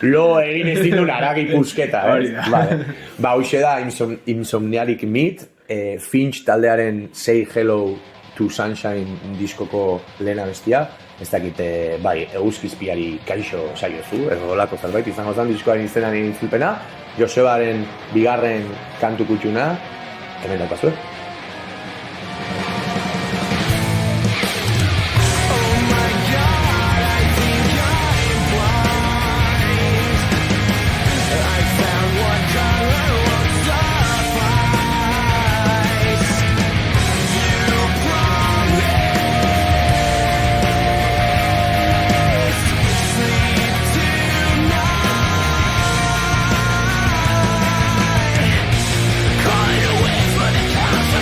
Lo egin ezin duen aragi pusketa, hoxe da Insomniatic Meat, Finch taldearen Say Hello to Sunshine diskoko lehena bestia, ez dakite, bai, eguzkizpiari kaixo saiozu, edo dolako zerbait izango zen diskoaren izenaren intzulpena, Josebaren bigarren kantu kutxuna, hemen daukazue. Caught away for the couch.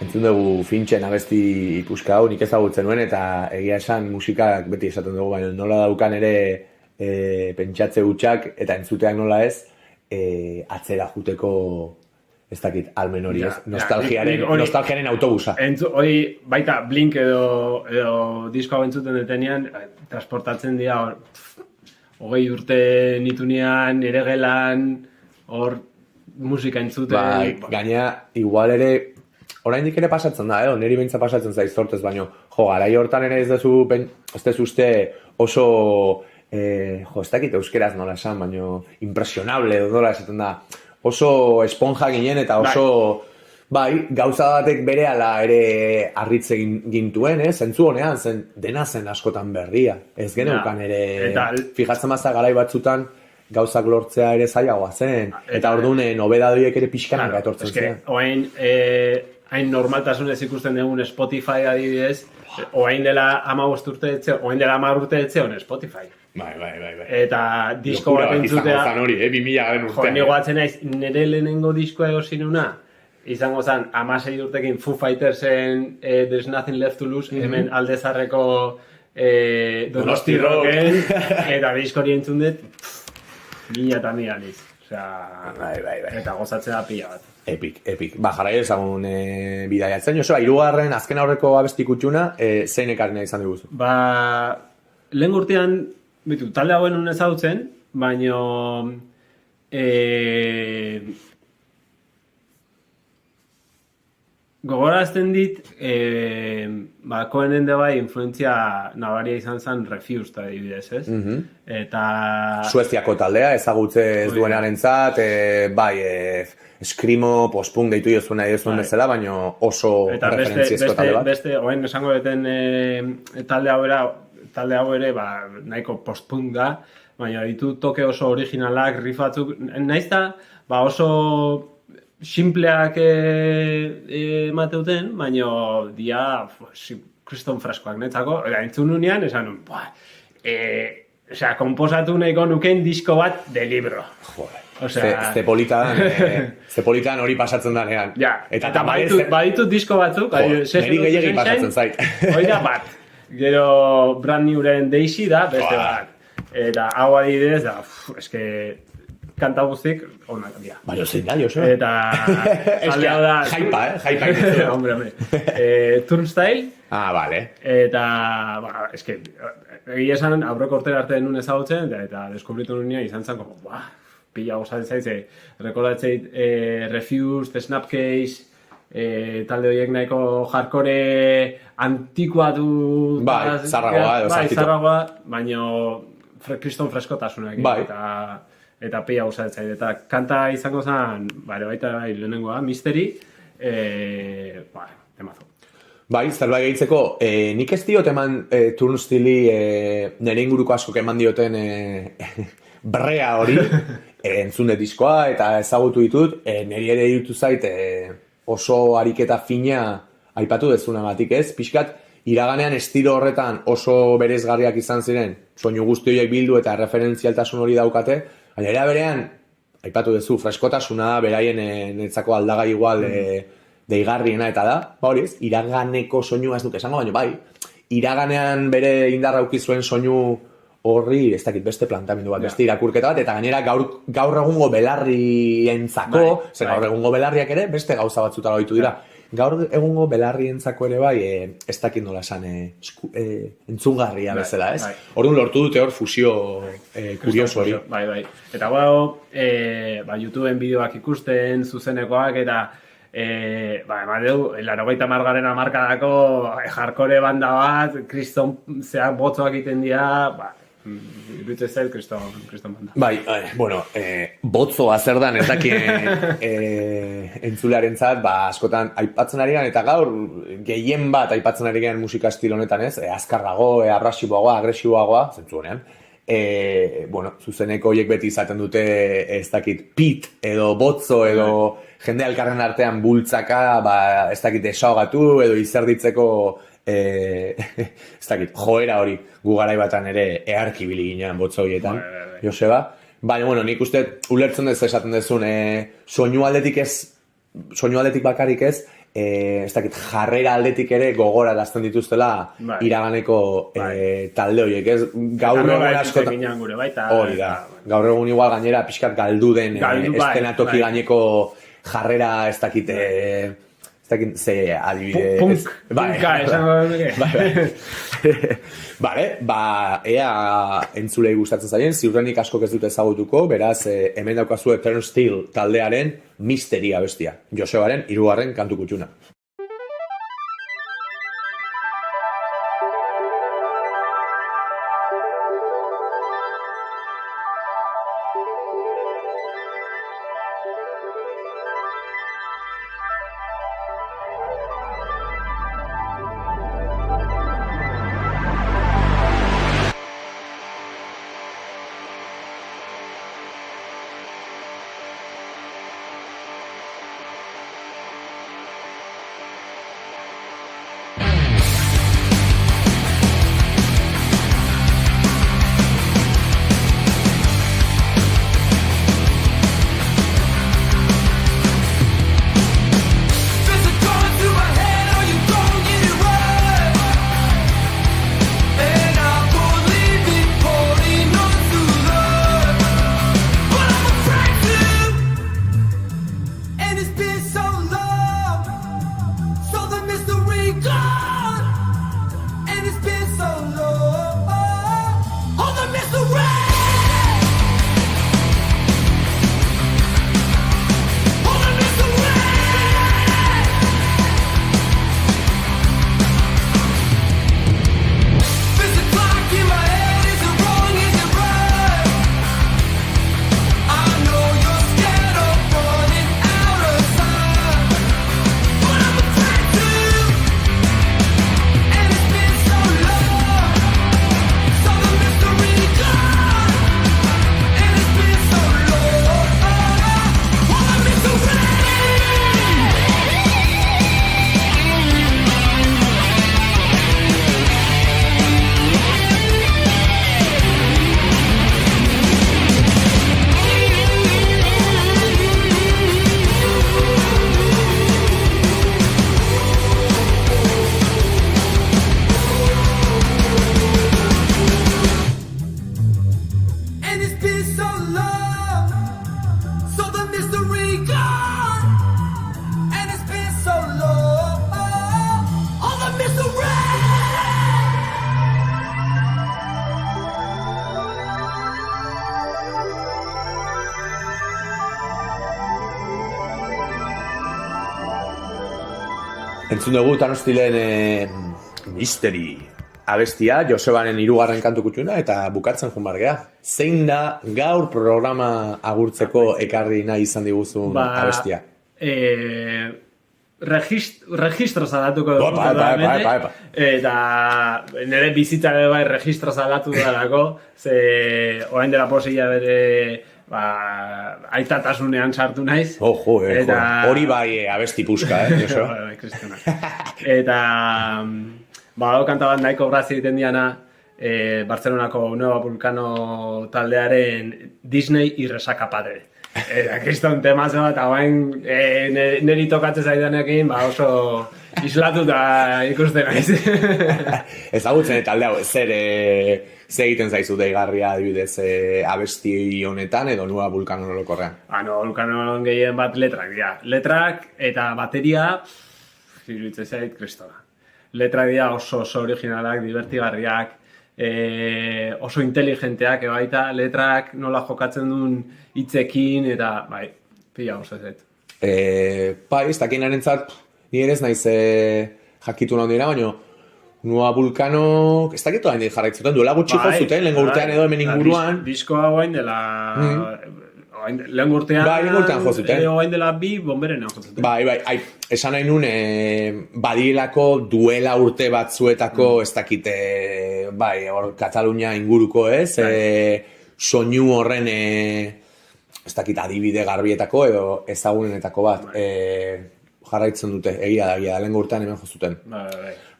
entzun dugu Finchen abesti ikuska hau, nik ezagutzen nuen, eta egia esan musikak beti esaten dugu, baina nola daukan ere pentsatze hutsak eta entzuteak nola ez, atzera juteko ez dakit, almen hori ez, nostalgiaren autobusa. Hori baita Blink edo disko hau entzuten detenean, transportatzen dira 20 urte nitunean, ere gelan, hor musika entzuten. Bai, gaina, igual ere, oraindik ere pasatzen da, niri beintza pasatzen zaiz zortez, baino, garai hortan ere ez dezu uste oso, ez dakit euskeraz nola esan, baino, impresionable edo nola esaten da, oso esponja ginen eta oso, bai, gauza batek berehala ere arritze gintuen, zentzu honean, dena zen askotan berria, ez geneukan ere, fijatzen maza garai batzutan, gauzak lortzea ere zailagoa zen, eta orduan nobedadoiek ere pixkanak etortzen zen. Oain, hain normaltasunez ikusten dugun Spotify adibidez, oain dela 15 urte etxe, oain dela 10 urte etxe on Spotify. Bai. Eta disko bat entzutea... Izango zan hori, 2000 garen urtean. Jo, nigoatzen naiz, nire lehenengo diskoa egosinuna, izango zan, 16 urtekin Foo Fightersen There's Nothing Left to Lose, hemen aldezarreko Donosti Rocken, eta diskori entzun dut, mila eta mila niz. Bai. Eta gozatzen da pila bat. Epic. Jarrai ezagun bidaiatzen. Joseba, 3. azken aurreko abesti kutxuna, zein ekarri nahi izan diguzu? Lehen urtean, talde hauen honen ezagutzen, baino gogorazten dit, Cohenen de bai influentzia nabaria izan zen Refused adibidez, ez? Eta... Sueziako taldea, ezagutze ez duenarentzat, bai, Screamo, post-punk deitu jozuen bezala, baina oso referentziezko talde bat. Beste, oen esango deten talde hau ere, nahiko post-punk da, baina ditu toke oso originalak, riff batzuk, naizta, oso simpleak emateuten, baina dia kriston freskoak netzako, entzun nunean, esan nun, komposatu nahiko nuken disko bat de libro. Zepolitan hori pasatzen danean. Eta baditut disko batzuk, niri gehiagin pasatzen zait. Hori da bat, gero Brand Newren Daisy da, beste bat. Eta hau adibidez da, eske... kanta guztik, onak dira. Baina zein da, Joseba. Eta alde hau da... Jaipa. Hombre. Turnstile. Bale. Eta, eske, egia esan, aurreko urtera arte nun ezagutzen, eta deskubritu nunia izan zen, pila gozatzen zaize, rekordatzeit Refused, Snapcase, talde horiek nahiko hardcore antikuatu... zarragoa, baina kriston freskotasunak. Eta pila gozatzen zait. Eta kanta izango zen, baita lehenengoa, Mystery, temazo. Bai, zerbait gehitzeko, nik ez diot eman Turnstili nire inguruko asko eman dioten brea hori, entzune diskoa eta ezagutu ditut, niri ere ditu zait oso ariketa fina aipatu dezunagatik ez, pixkat iraganean estilo horretan oso berezgarriak izan ziren, soinu guzti horiek bildu eta referentzialtasun hori daukate, baina era berean, aipatu dezu, freskotasuna, beraien netzako aldagai igual deigarriena eta da, hori ez, iraganeko soinua ez duk esango, baina bai, iraganean bere indarra zuen soinu horri, ez dakit beste plantamendu bat, beste irakurketa bat, eta gainera gaur egungo belarrientzako, gaur egungo belarriak ere, beste gauza batzutara ohitu dira. Gaur egungo belarrientzako ere bai, ez dakit nola esan, entzungarria bezala, ez? Orduan lortu dute hor fusio kurioso hori. Bai. Eta YouTubeen bideoak ikusten, zuzenekoak, eta emadeu, 80 hamarkadako hardcore banda bat, kriston zeak botzoak egiten dira, iruditzen zait kriston banda. Bai, botzoa zer dan ez dakien entzulearentzat, askotan aipatzen ari gan, eta gaur gehien bat aipatzen ari gan musika estilo honetan ez, azkarrago, arrasiboagoa, agresiboagoa, zentzu honean. Zuzeneko horiek beti izaten dute ez dakit pit edo botzo edo jende alkarren artean bultzaka, ez dakit desahogatu edo izerditzeko ez dakit, joera hori gu garai batan ere eharkibili ginean botzo horietan, Joseba. Baina, nik uste ulertzen dez esaten dezun, soinu aldetik bakarrik ez, ez dakit, jarrera aldetik ere gogorarazten dituztela iraganeko talde horiek, ez? Gaur egun askotan... Hori da, gaur egun igual gainera pixkat galdu den estenatoki gaineko jarrera ez dakit ze adibide... Punka, esango duke. Bale, ea entzulei gustatzen zaien, ziurrenik askok ez dute ezagutuko, beraz, hemen daukazu Turnstile taldearen Mystery abestia, Josebaren 3. kantu kutxuna. Entzun dugu Turnstileen Mystery abestia, Josebaren 3. kantu kutxuna, eta bukatzen joan bargea. Zein da gaur programa agurtzeko ekarri nahi izan diguzun abestia? Registroz aldatuko dugu. Eta nire bizitzare bai registroz aldatu dalako, ze orain dela posila bere aitatasunean sartu naiz. Hori bai abesti puska, Joso? Eta kanta bat nahiko braz egiten diana Bartzelonako Nueva Vulcano taldearen Disney y Resaca Padre. Eta kriston temazo bat, hauen niri tokatzen zaidanekin, oso islatuta ikusten naiz. Ezagutzen talde hau, zer egiten zaizu deigarria adibidez abesti honetan edo Nueva Vulcano orokorrean? Nueva Vulcano gehien bat letrak dira. Letrak eta bateria, iruditzen zait kristona. Letrak dira oso originalak, divertigarriak, oso inteligenteak baita, letrak nola jokatzen duen hitzekin eta pila oso ez dut. Ez dakinarentzat, nire ez naiz jakitu nahi dira, baina Nueva Vulcano, ez dakitu hain jarraitzuten, duela gutxi jozuten, lehen urtean edo hemen inguruan. Diskoa guain dela... Lehen urtean jozuten. Guain dela 2 bomberen jozuten. Esan nahi nun, badielako duela urte batzuetako, ez dakite, Katalunia inguruko ez, soinu horren, ez dakit adibide garbietako edo ezagunenetako bat. Jarraitzen dute, egia da, lehen urtean hemen jozuten.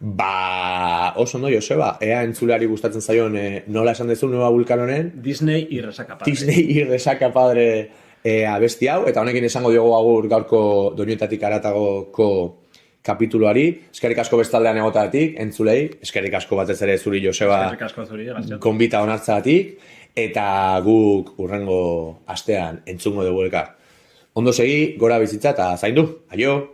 Oso ondo, Joseba, ea entzuleari gustatzen zaion nola esan dezu Nueva Vulcanonen Disney y Resaca Padre. Disney y Resaca Padre abesti hau, eta honekin esango diogu agur gaurko Doinuetatik haratagoko kapituluari, eskerrik asko bestaldean egotatik, entzulei, eskerrik asko batez ere zuri Joseba Eskerrik asko zuri, gracias. gonbita onartzagatik, eta guk urrengo astean entzungo dugu elkar. Ondo segi, gora bizitza eta zaindu. Aio!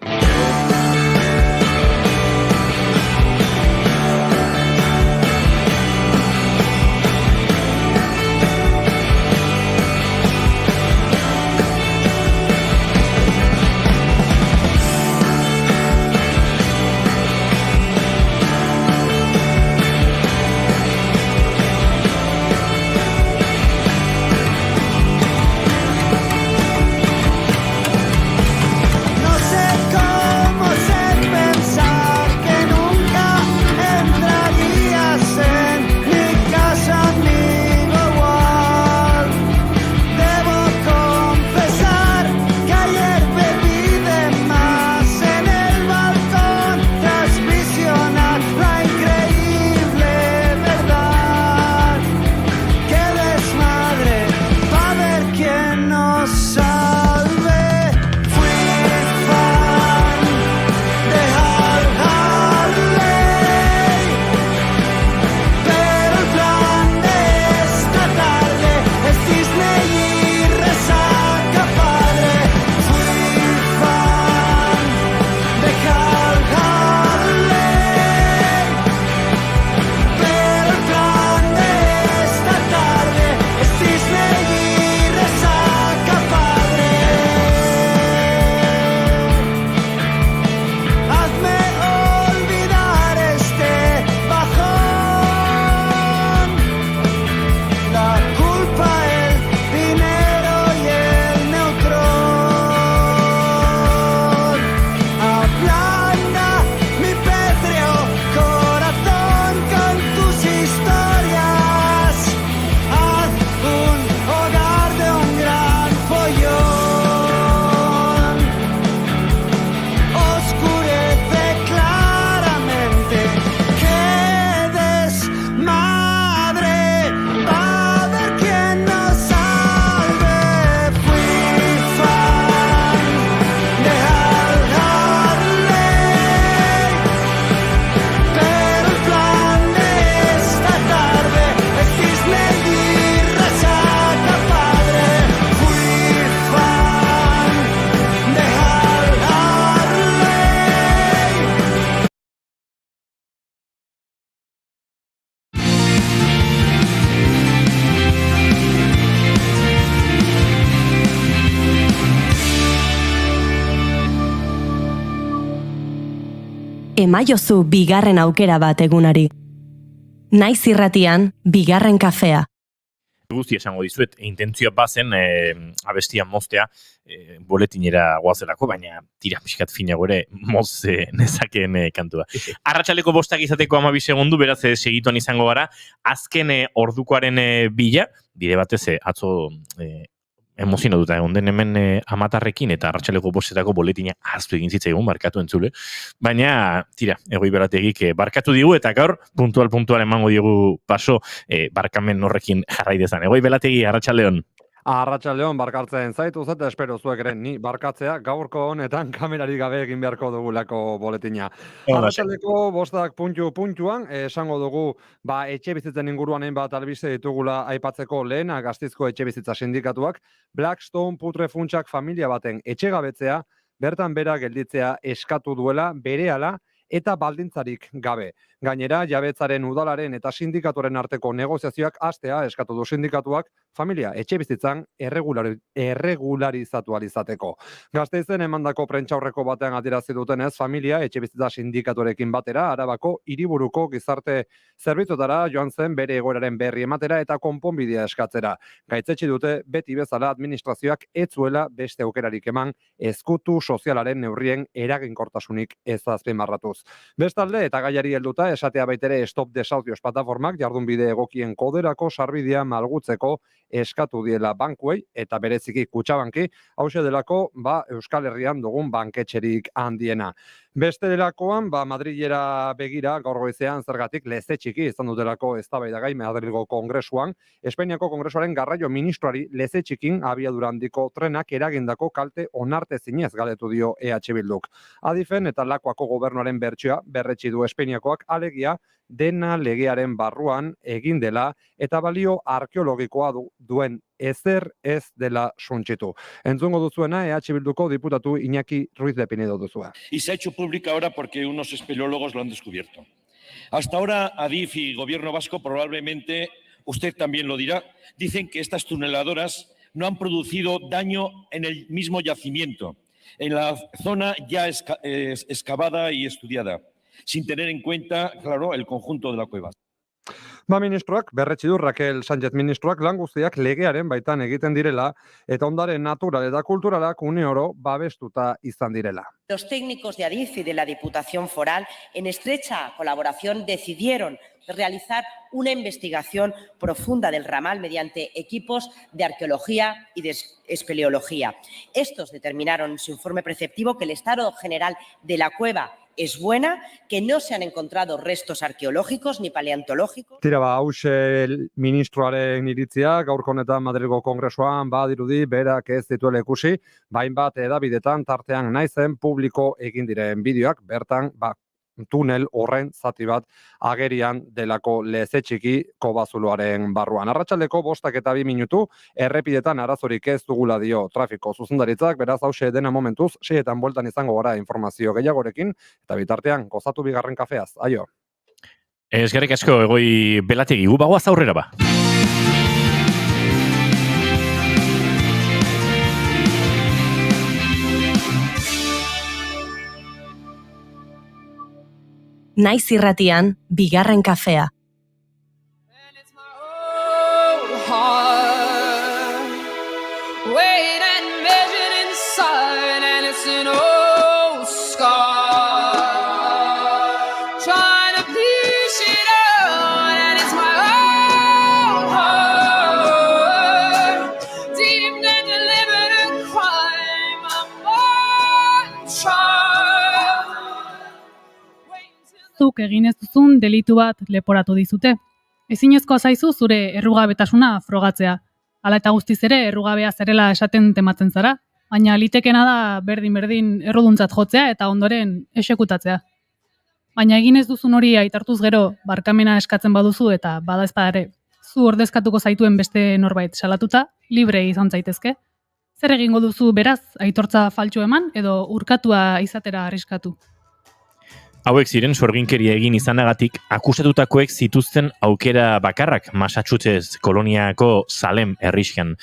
Emaiozu bigarren aukera bat egunari. Naiz irratian, bigarren kafea. Guzti esango dizuet, intentzioa bazen abestia moztea boletinera goazelako, baina tira pixkat finago ere moz nezakeen kantua. Arratsaleko 5 izateko 12 segundu, beraz segituan izango gara, azken ordukoaren bila, bide batez atzo emozionatuta egon den hemen amatarrekin eta arratsaleko 5etako boletina ahaztu egin zitzaigun barkatu entzule. Baina, tira, Egoi Berategik barkatu digu eta gaur puntual emango digu paso barkamen horrekin jarrai dezan. Egoi Berategi, arratsaldeon. Arratsaldeon barkartzen zaitu eta espero zuek ere ni barkatzea gaurko honetan kamerari gabe egin beharko dugulako boletina. Arratsaldeko 5 puntuan esango dugu etxe bizitzen inguruan hainbat albiste ditugula aipatzeko lehena Gasteizko etxebizitza sindikatuak Blackstone putre funtsak familia baten etxegabetzea bertan bera gelditzea eskatu duela berehala eta baldintzarik gabe. Gainera, jabetzaren udalaren eta sindikatuaren arteko negoziazioak hastea eskatu du sindikatuak familia etxebizitzan erregularizatu alizateko. Gasteizen emandako prentsaurreko batean adierazi dutenez, familia etxebizitza sindikatuarekin batera Arabako hiriburuko gizarte zerbitzuetara joan zen bere egoeraren berri ematera eta konponbidea eskatzera. Gaitzetsi dute beti bezala administrazioak ez zuela beste aukerarik eman ezkutu sozialaren neurrien eraginkortasunik ez azpimarratuz. Bestalde eta gaiari helduta esatea baitere Stop Desahucios plataformak jardunbide egokien koderako sarbidea malgutzeko eskatu diela bankuei eta bereziki Kutxabanki, hauxe delako Euskal Herrian dugun banketxerik handiena. Beste delakoan, Madrilera begira gaur goizean zergatik leze txiki izan dutelako eztabaidagai Madrilgo Kongresuan, Espainiako Kongresuaren garraio ministroari leze txikin abiadura handiko trenak eragindako kalte onartezinez galdetu dio EH Bilduk. Adifen eta Lakuako gobernuaren bertsioa berretsi du Espainiakoak, alegia dena legearen barruan egin dela eta balio arkeologikoa duen ezer ez dela suntsitu. Entzungo duzuena EH Bilduko diputatu Iñaki Ruiz de Pinedo duzua. Y se ha hecho pública ahora porque unos espeleólogos lo han descubierto. Hasta ahora Adif y Gobierno vasco probablemente, usted también lo dirá, dicen que estas tuneladoras no han producido daño en el mismo yacimiento, en la zona ya excavada y estudiada, sin tener en cuenta, claro, el conjunto de la cueva. Ministroak, berretsi du Raquel Sánchez ministroak lan guztiak legearen baitan egiten direla eta ondare natural eta kulturalak une oro babestuta izan direla. Los técnicos de Adif y de la Diputación Foral, en estrecha colaboración, decidieron realizar una investigación profunda del ramal mediante equipos de arqueología y de espeleología. Estos determinaron en su informe preceptivo que el estado general de la cueva es buena, que no se han encontrado restos arqueológicos ni paleontológicos. Tira hause ministroaren iritzia, gaurko honetan Madrilgo Kongresuan badirudi berak ez dituela ikusi, bainbat edabidetan tartean naizen publiko egin diren bideoak, bertan tunel horren zati bat agerian delako leze txiki kobazuloaren barruan. Arratsaldeko 5:02 minutu, errepidetan arazorik ez dugula dio trafiko zuzendaritzak, beraz hause dena momentuz, 6etan bueltan izango gara informazio gehiagorekin, eta bitartean gozatu bigarren kafeaz. Aio. Eskerrik asko, Egoi Belategi, bagoaz aurrera ba. Naiz irratian, bigarren kafea. Zuk egin ez duzun delitu bat leporatu dizute. Ezinezkoa zaizu zure errugabetasuna frogatzea. Hala eta guztiz ere errugabea zerela esaten tematzen zara, baina litekena da berdin erruduntzat jotzea eta ondoren exekutatzea. Baina egin ez duzun hori aitartuz gero barkamena eskatzen baduzu eta bada ezpada ere zu ordezkatuko zaituen beste norbait salatuta, libre izan zaitezke. Zer egingo duzu beraz, aitortza faltsu eman edo urkatua izatera arriskatu? Hauek ziren sorginkeria egin izanagatik akusatutakoek zituzten aukera bakarrak Massachusetts koloniako Salem herrixkan.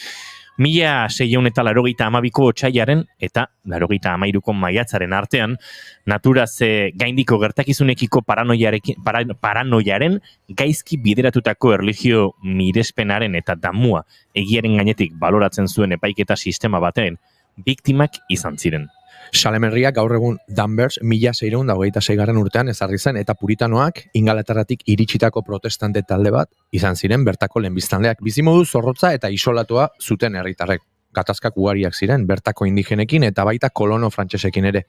1682ko otsailaren eta 83ko maiatzaren artean, naturaz gaindiko gertakizunekiko paranoiaren gaizki bideratutako erlijio mirespenaren eta damua egiaren gainetik baloratzen zuen epaiketa sistema baten biktimak izan ziren. Salem herriak gaur egun Danvers 1626 urtean ezarri zen eta puritanoak Ingalaterratik iritsitako protestante talde bat izan ziren bertako lehenbiztanleak. Bizimodu zorrotza eta isolatua zuten herritarrek. Gatazkak ugariak ziren bertako indigenekin eta baita kolono frantsesekin ere.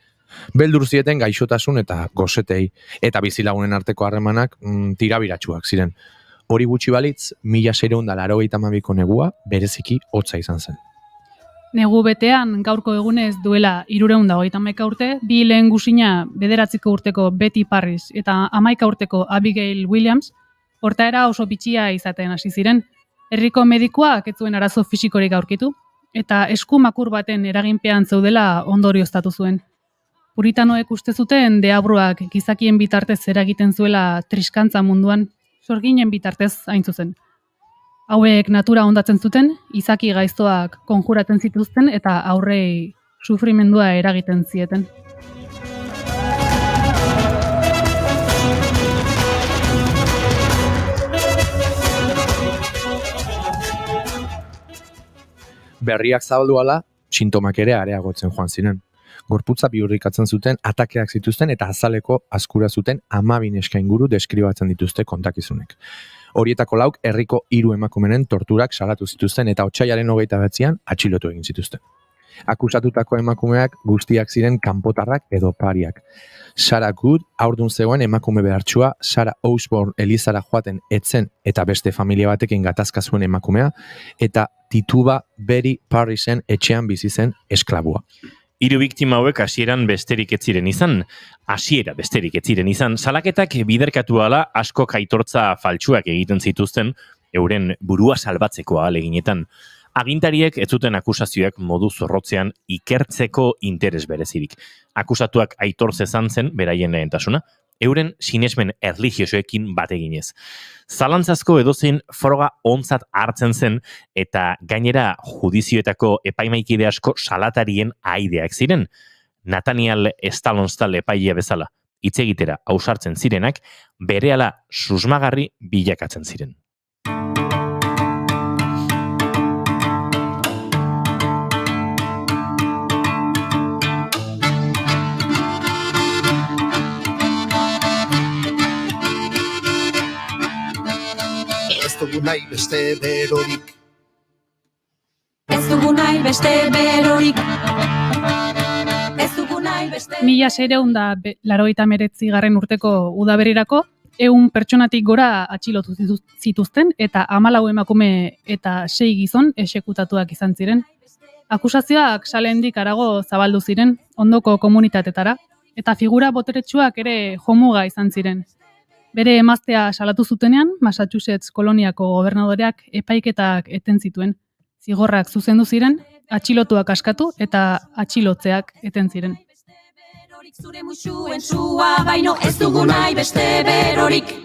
Beldur zieten gaixotasun eta gozetei eta bizilagunen arteko harremanak tirabiratsuak ziren. Hori gutxi balitz 1682ko negua bereziki hotza izan zen. Negu betean gaurko egunez duela 331 urte, bi lehengusina 9 urteko Betty Parris eta 11 urteko Abigail Williams portaera oso bitxia izaten hasi ziren. Herriko medikuak ez zuen arazo fisikorik aurkitu eta esku makur baten eraginpean zeudela ondorioztatu zuen. Puritanoek uste zuten deabruak gizakien bitartez eragiten zuela triskantza munduan, sorginen bitartez hain zuzen. Hauek natura ondatzen zuten, izaki gaiztoak konjuratzen zituzten eta aurrei sufrimendua eragiten zieten. Berriak zabaldu ala, sintomak ere areagotzen joan ziren. Gorputza bihurrikatzen zuten, atakeak zituzten eta azaleko askura zuten 12 neska inguru deskribatzen dituzte kontakizunek. Horietako 4 herriko 3 emakumeren torturak salatu zituzten eta otsailaren 29an atxilotu egin zituzten. Akusatutako emakumeak guztiak ziren kanpotarrak edo pariak. Sarah Good, haurdun zegoen emakume behartsua, Sarah Osborne Elizara joaten etzen eta beste familia batekin gatazka zuen emakumea, eta Tituba Betty Parrisen etxean bizi zen esklabua. 3 biktima hauek hasieran besterik ez ziren izan. Salaketak biderkatu ahala asko aitortza faltsuak egiten zituzten euren burua salbatzeko ahaleginetan. Agintariek ez zuten akusazioak modu zorrotzean ikertzeko interes berezirik. Akusatuak aitor zezan zen beraien lehentasuna, euren sinesmen erlijiosoekin bat eginez. Zalantzazko edozein froga ontzat hartzen zen eta gainera judizioetako epaimaikide asko salatarien aideak ziren. Nathaniel Stalonstal epailea bezala hitz egitera ausartzen zirenak berehala susmagarri bilakatzen ziren. Ez dugu nahi beste berorik. Ez dugu nahi beste berorik. Ez dugu nahi beste... 1689 urteko udaberrirako 100 pertsonatik gora atxilotu zituzten eta 14 emakume eta 6 gizon exekutatuak izan ziren. Akusazioak salendik harago zabaldu ziren ondoko komunitatetara eta figura boteretsuak ere jomuga izan ziren. Bere emaztea salatu zutenean, Massachusetts koloniako gobernadoreak epaiketak eten zituen. Zigorrak zuzendu ziren, atxilotuak askatu eta atxilotzeak eten ziren. Zure muxuen sua baino ez dugu nahi beste berorik.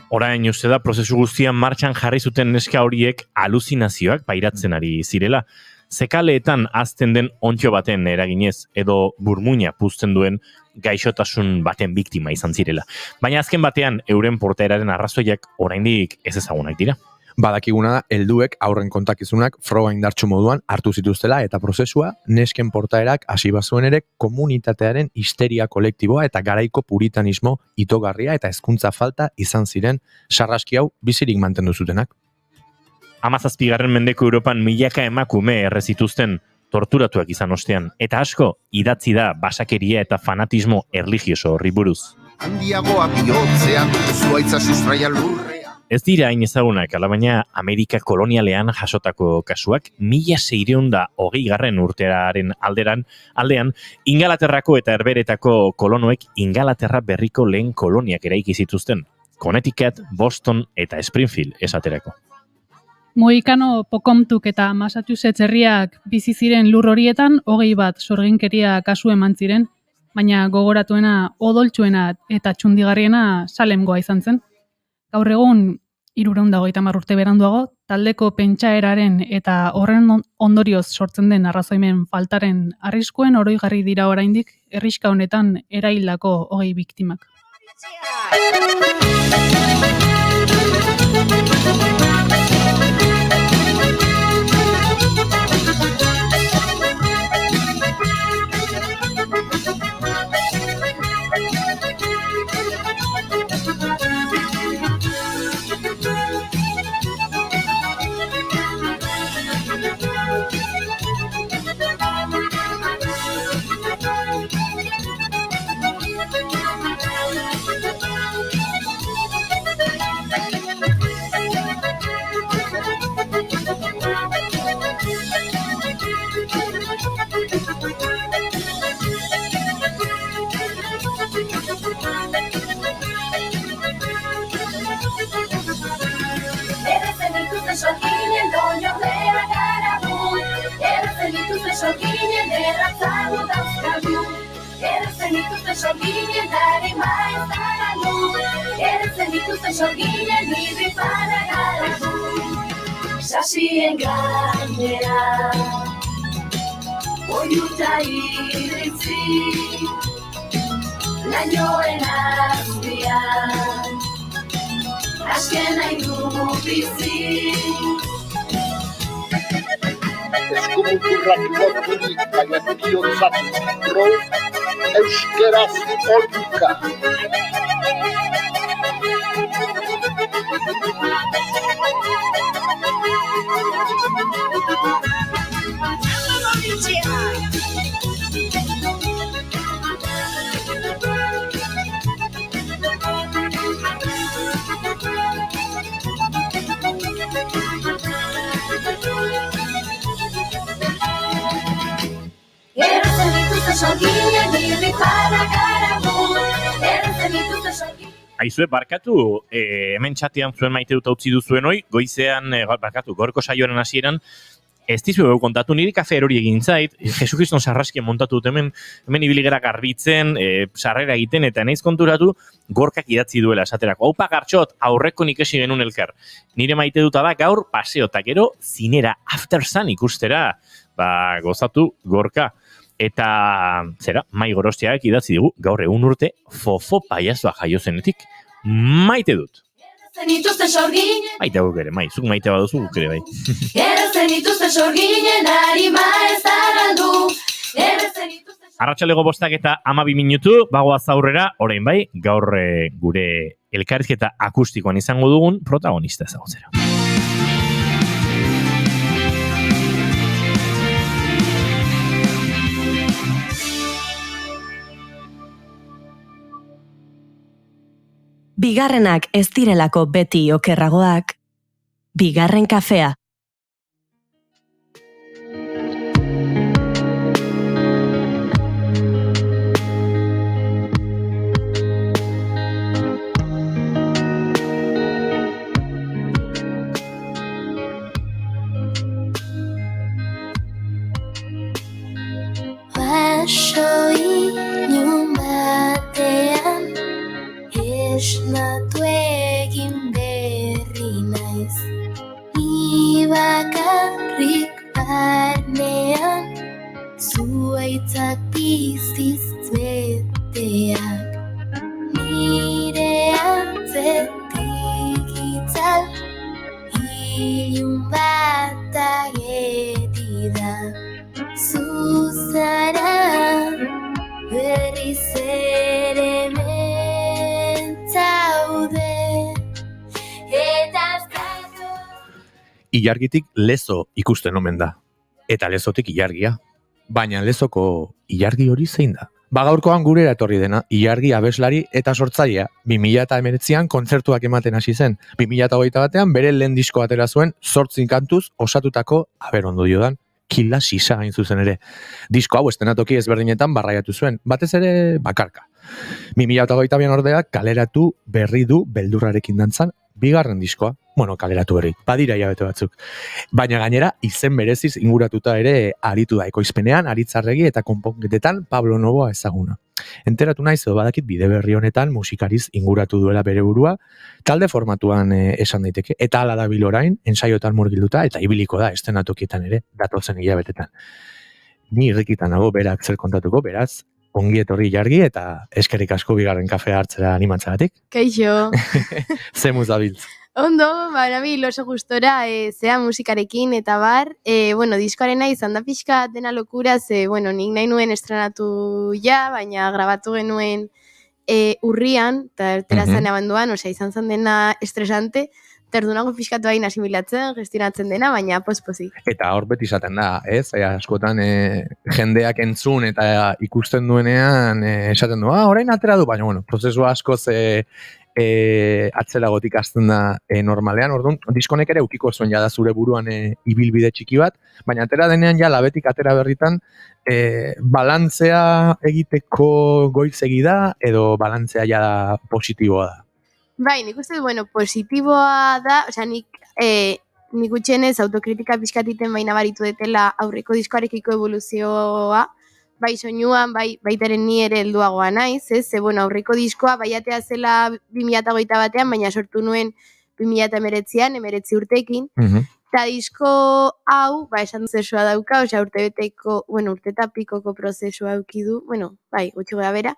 Orain uste da prozesu guztian martxan jarri zuten neska horiek aluzinazioak pairatzen ari zirela. Zekaleetan azten den ontxo baten eraginez edo burmuina puzten duen gaixotasun baten biktima izan zirela. Baina azken batean euren portaeraren arrazoiak oraindik ez ezagunak dira. Badakiguna da, helduek aurren kontakizunak froga indartsu moduan hartu zituztela eta prozesua nesken portaerak hasi bazuen ere komunitatearen histeria kolektiboa eta garaiko puritanismo itogarria eta hezkuntza falta izan ziren sarraski hau bizirik mantendu zutenak. 17. mendeko Europan milaka emakume errezituzten torturatuak izan ostean, eta asko idatzi da basakeria eta fanatismo erlijioso horri buruz. Handiagoa bihotzean, zuaitza sustraia lurrea. Ez dira hain ezagunak, alabaina Amerika kolonialean jasotako kasuak 1620 urtearen aldean Ingalaterrako eta Herberetako kolonoek Ingalaterra berriko lehen koloniak eraiki zituzten. Connecticut, Boston eta Springfield esaterako. Mohikano Pokomtuk eta Massachusetts herriak bizi ziren lur horietan 21 sorginkeria kasu eman ziren, baina gogoratuena, odoltsuena eta txundigarriena Salemgoa izan zen. Gaur egun 330 urte beranduago, taldeko pentsaeraren eta horren ondorioz sortzen den arrazoimen faltaren arriskuen oroigarri dira oraindik herriska honetan eraildako 20 biktimak. Sorginen doño bea garabu, errazen dituzte sorginen erratzago dauzkagu. Errazen dituzte sorginen darima ez daragu, errazen dituzte sorginen irripara garabu. Sasien gainera, oiuta irritzi, lainoen azpian. Azken nahi dugu bizi. Eskumuturrak gorturik baina kiontzat ro, euskeraz olduka. aizue, barkatu, hemen txatean zuen maite dut utzi duzuen hoi, goizean, barkatu, gorko saioaren hasieran, ez dizu kontatu, niri kafe erori egin zait, Jesukriston sarraskien montatu dut hemen ibili gara garbitzen, sarrera egiten, eta naiz konturatu, gorkak idatzi duela esaterako. Haupa gartxot, aurreko nik esi genuen elkar. Nire maite duta da gaur paseo, eta gero zinera, after sun ikustera, gozatu gorka. Eta, mai gorostiak idatzi digu, gaur egun urte, fofo paiazoa jaio zenetik. Maite dut. Zenituzten sorginen, Maite guk ere, zuk maite baduzu guk ere bai. gero zenituzten sorginen, harima ez da galdu. Arratsalego 5 eta 12 minutu, bagoaz aurrera, orain bai, gaur gure elkarrizketa akustikoan izango dugun protagonista ezagutzera. Bigarrenak ez direlako beti okerragoak, bigarren kafea. Baso ilun batean esnatu egin berri naiz. Ni bakarrik barnean zuaitzak piztiz beteak. Nire atzetik itzal ilun bat ageri da. Zuzara berriz ere mentzaude eta Ilargitik lezo ikusten omen da. Eta lezotik ilargia. Baina lezoko ilargi hori zein da? Gaurkoan gurera etorri dena, ilargi abeslari eta sortzailea. 2019an kontzertuak ematen hasi zen. 2021an bere lehen disko atera zuen 8 kantuz osatutako aberondo diodan. Killa sisa hain zuzen ere. Disko hau estenatoki ezberdinetan barraiatu zuen, batez ere bakarka. 2022an ordeak kaleratu berri du beldurrarekin dantzan, bigarren diskoa, kaleratu berri, badira hilabete batzuk. Baina gainera, izen bereziz inguratuta ere aritu da ekoizpenean, aritzarregi eta konponketetan Pablo Novoa ezaguna. Enteratu naiz edo badakit bide berri honetan musikariz inguratu duela bere burua, talde formatuan esan daiteke, eta hala dabil orain, ensaiotan murgilduta, eta ibiliko da estenatokietan ere, datotzen hilabetetan. Ni irrikitan nago berak zer kontatuko, beraz, ongi etorri Ilargi eta eskerrik asko bigarren kafea hartzera animatzagatik. Kaixo. Zemuz dabiltz. Ondo, nabil oso gustora zea musikarekin eta bar, diskoarena izan da pixka dena lokura, nik nahi nuen estrenatu ja, baina grabatu genuen urrian, eta erterazan abanduan, izan zen dena estresante, terdunago pixkatu hain asimilatzen, gestionatzen dena, baina pospozik. Eta hor beti izaten da, ez? Askotan jendeak entzun eta ikusten duenean esaten du, orain atera du, baina prozesu askoz atzelagotik hasten da normalean, orduan, diskonek ere ukiko zuen jada zure buruan ibilbide txiki bat, baina atera denean ja labetik atera berritan balantzea egiteko goizegi da, edo balantzea ja positiboa da. Bai, nik uste, positiboa da, nik utxenez autokritika pixkatiten baina baritu detela aurreko diskoarekiko evoluzioa, bai soinuan, baitaren ni ere helduagoa naiz, aurreko diskoa baiatea zela 2021an, baina sortu nuen 2019an, 19 urtekin, eta disko hau, esan prozesua dauka, urte pikoko prozesua aukidu, gutxi gara bera,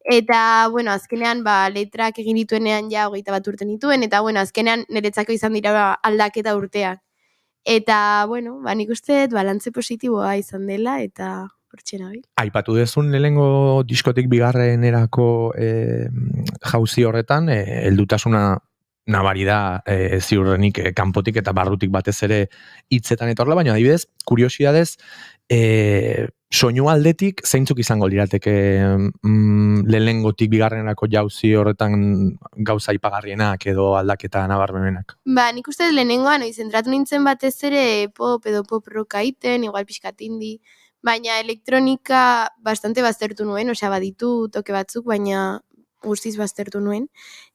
eta, azkenean, letrak egin dituenean ja 21 urte nituen, eta, azkenean niretzako izan dira aldaketa urteak. Eta, nik uste balantze positiboa izan dela, eta hortxe nabil. Aipatu dezun lehengo diskotik bigarrenerako jauzi horretan, heldutasuna nabari da ziurrenik kanpotik eta barrutik batez ere hitzetan etorla, baina adibidez, kuriosidadez, soinu aldetik zeintzuk izango lirateke lehengotik bigarrenerako jauzi horretan gauza ipagarrienak edo aldaketa nabarmenak? Nik uste lehenengoan, zentratu nintzen batez ere pop edo pop rock aiten, igual pixkat indi, baina elektronika bastante baztertu nuen, baditu toke batzuk, baina guztiz baztertu nuen.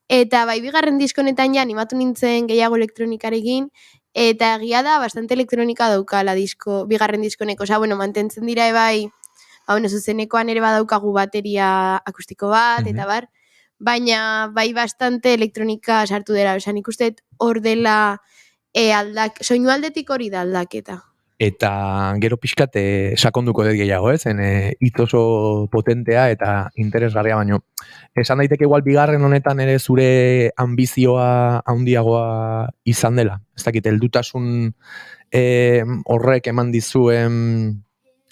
Eta bai, bigarren diskonetan ja animatu nintzen gehiago elektronikarekin, eta egia da, bastante elektronika daukala bigarren diskoneko. Osea, bueno, mantentzen dira bai, zuzenekoan ere badaukagu bateria akustiko bat, eta bar, baina bai bastante elektronika sartu dela. Osea, nik uste hor dela soinu aldetik hori da aldaketa. Eta gero pixkat sakonduko dut gehiago, hitz oso potentea eta interesgarria baino. Esan daiteke igual bigarren honetan ere zure ambizioa handiagoa izan dela. Ez dakit, heldutasun horrek eman dizuen,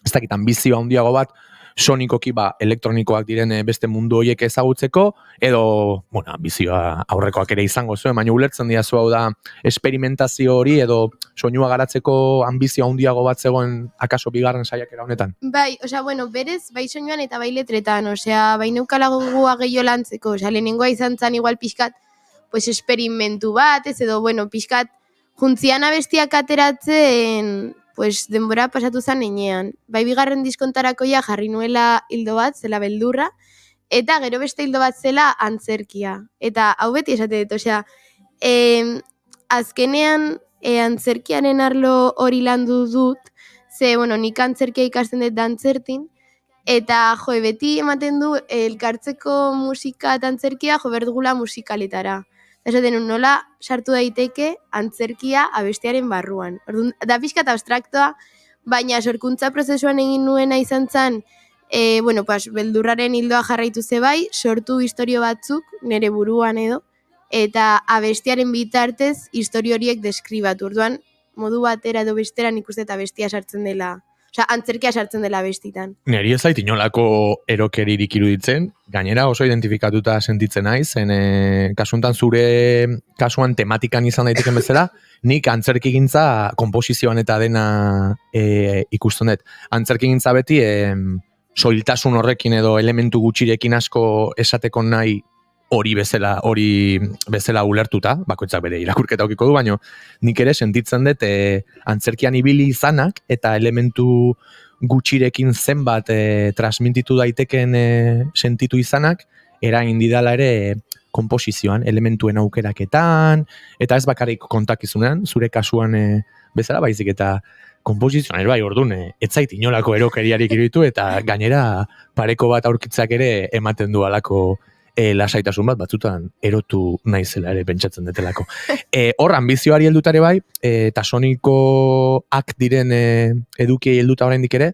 ez dakit, ambizioa handiago bat, sonikoki elektronikoak diren beste mundu horiek ezagutzeko, edo, ambizioa aurrekoak ere izango zuen, baina ulertzen diazu hau da, esperimentazio hori edo soinua garatzeko ambizio handiago bat zegoen akaso bigarren saiakera honetan? Bai, berez, bai soinuan eta bai letretan, bai neukala gogoa gehiago lantzeko, lehenengoa izan zan igual pixkat, esperimentu bat, edo, pixkat, juntzian abestiak ateratzen, denbora pasatu zan enean. Bai bigarren diskontarakoia jarri nuela hildo bat, zela beldurra, eta gero beste hildo bat zela antzerkia. Eta hau beti esate dut, azkenean antzerkiaren arlo hori landu dut, nik antzerkia ikasten dut dantzertin, eta beti ematen du elkartzeko musika eta antzerkia berdugula musikaletara. Esaten nola sartu daiteke antzerkia abestiaren barruan. Da pixkat abstraktoa, baina sorkuntza prozesuan egin nuena izan zen, beldurraren hildoa jarraitu zebai, sortu historio batzuk, nire buruan edo, eta abestiaren bitartez historio horiek deskribatu. Orduan, modu batera edo besteran ikuste eta abestia sartzen dela, antzerkia sartzen dela abestitan. Neri ez zait inolako erokeririk iruditzen, gainera oso identifikatuta sentitzen naiz, kasuntan zure kasuan tematikan izan daiteken bezala, nik antzerkigintza konposizioan eta dena ikusten dut. Antzerkigintza beti soiltasun horrekin edo elementu gutxirekin asko esateko nahi hori bezala ulertuta, bakoitzak bere irakurketa okiko du, baina nik ere sentitzen dut antzerkian ibili izanak eta elementu gutxirekin zenbat transmititu daiteken sentitu izanak, erain didala ere konposizioan, elementuen aukeraketan, eta ez bakarrik kontakizunean, zure kasuan bezala baizik eta konposizioan ere bai, orduan, ez zait inolako erokeriarik iruditu, eta gainera pareko bat aurkitzak ere ematen du alako lasaitasun bat, batzutan erotu naizela ere pentsatzen detelako. Hor, ambizioari heldutare bai, eta sonikoak diren edukiei helduta oraindik ere,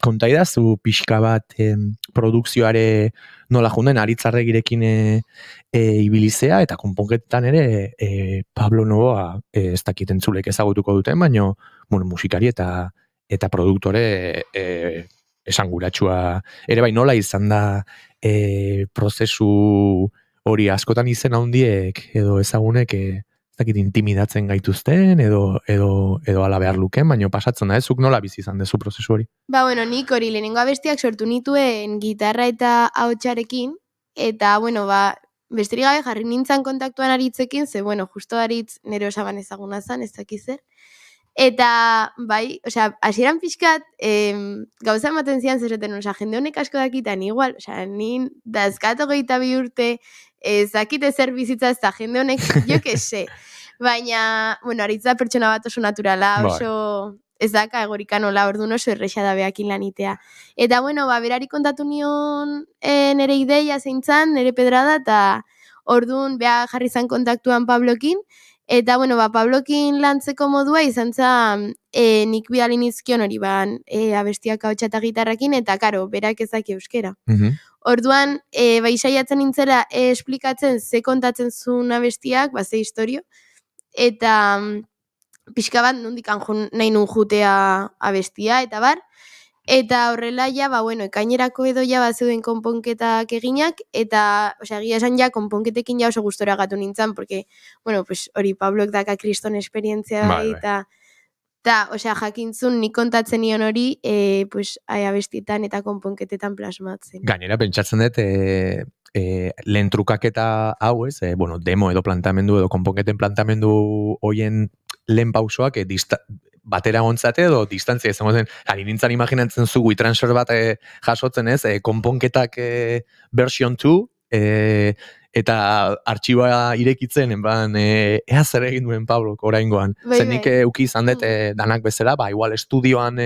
kontaidazu pixka bat produkzioare nola junden, Aritzarregirekin ibilizea, eta konponketan ere Pablo Novoa ez dakit entzulek ezagutuko duten, baina musikari eta produktore esanguratsua ere bai, nola izan da prozesu hori askotan izen handiek edo ezagunek ez dakit intimidatzen gaituzten edo ala behar luken, baina pasatzen da, zuk nola bizi izan dezu prozesu hori? Nik hori lehenengo abestiak sortu nituen gitarra eta ahotsarekin, eta, besterik gabe jarri nintzen kontaktuan Aritzekin, ze, justo Aritz nire osaban ezaguna zen, ez dakiz zer. Eta, bai, hasieran pixkat, gauza ematen zian zerreten, jende honek asko dakitan igual, nin dazkato 22 urte, zakite zer bizitza ez da, jende honek, jo que se. Baina, Aritza pertsona bat oso naturala, oso ez daka egorikan hola, orduan oso erresa da behakin lanitea. Eta, berari kontatu nion nire ideia zeintzan, nire pedrada, eta orduan beha jarri zan kontaktuan Pablokin, eta, Pablokin lantzeko modua izan zen nik bidalin izkion hori abestiak ahotsa eta gitarrakin, eta, karo, berak ezak euskera. Orduan, saiatzen nintzela esplikatzen ze kontatzen zuen abestiak, ze historio, eta pixka bat nondik nahi nun jutea abestia, eta bar, eta horrela ekainerako edo zeuden konponketak eginak, eta, egia esan konponketekin oso gustora gatu nintzen, porque, hori Pablok daka kriston esperientzia, eta, jakintzun nik kontatzen nion hori, abestietan eta konponketetan plasmatzen. Gainera, pentsatzen dut, lehen trukaketa hau ez, demo edo plantamendu edo konponketen plantamendu hoien lehen pausoak batera gontzate edo distantzia izango zen. Ari nintzen imaginatzen zu WeTransfer bat jasotzen ez, konponketak version 2, eta artxiboa irekitzen, ea zer egin duen Pablok oraingoan. Zen nik uki izan dut danak bezala, igual estudioan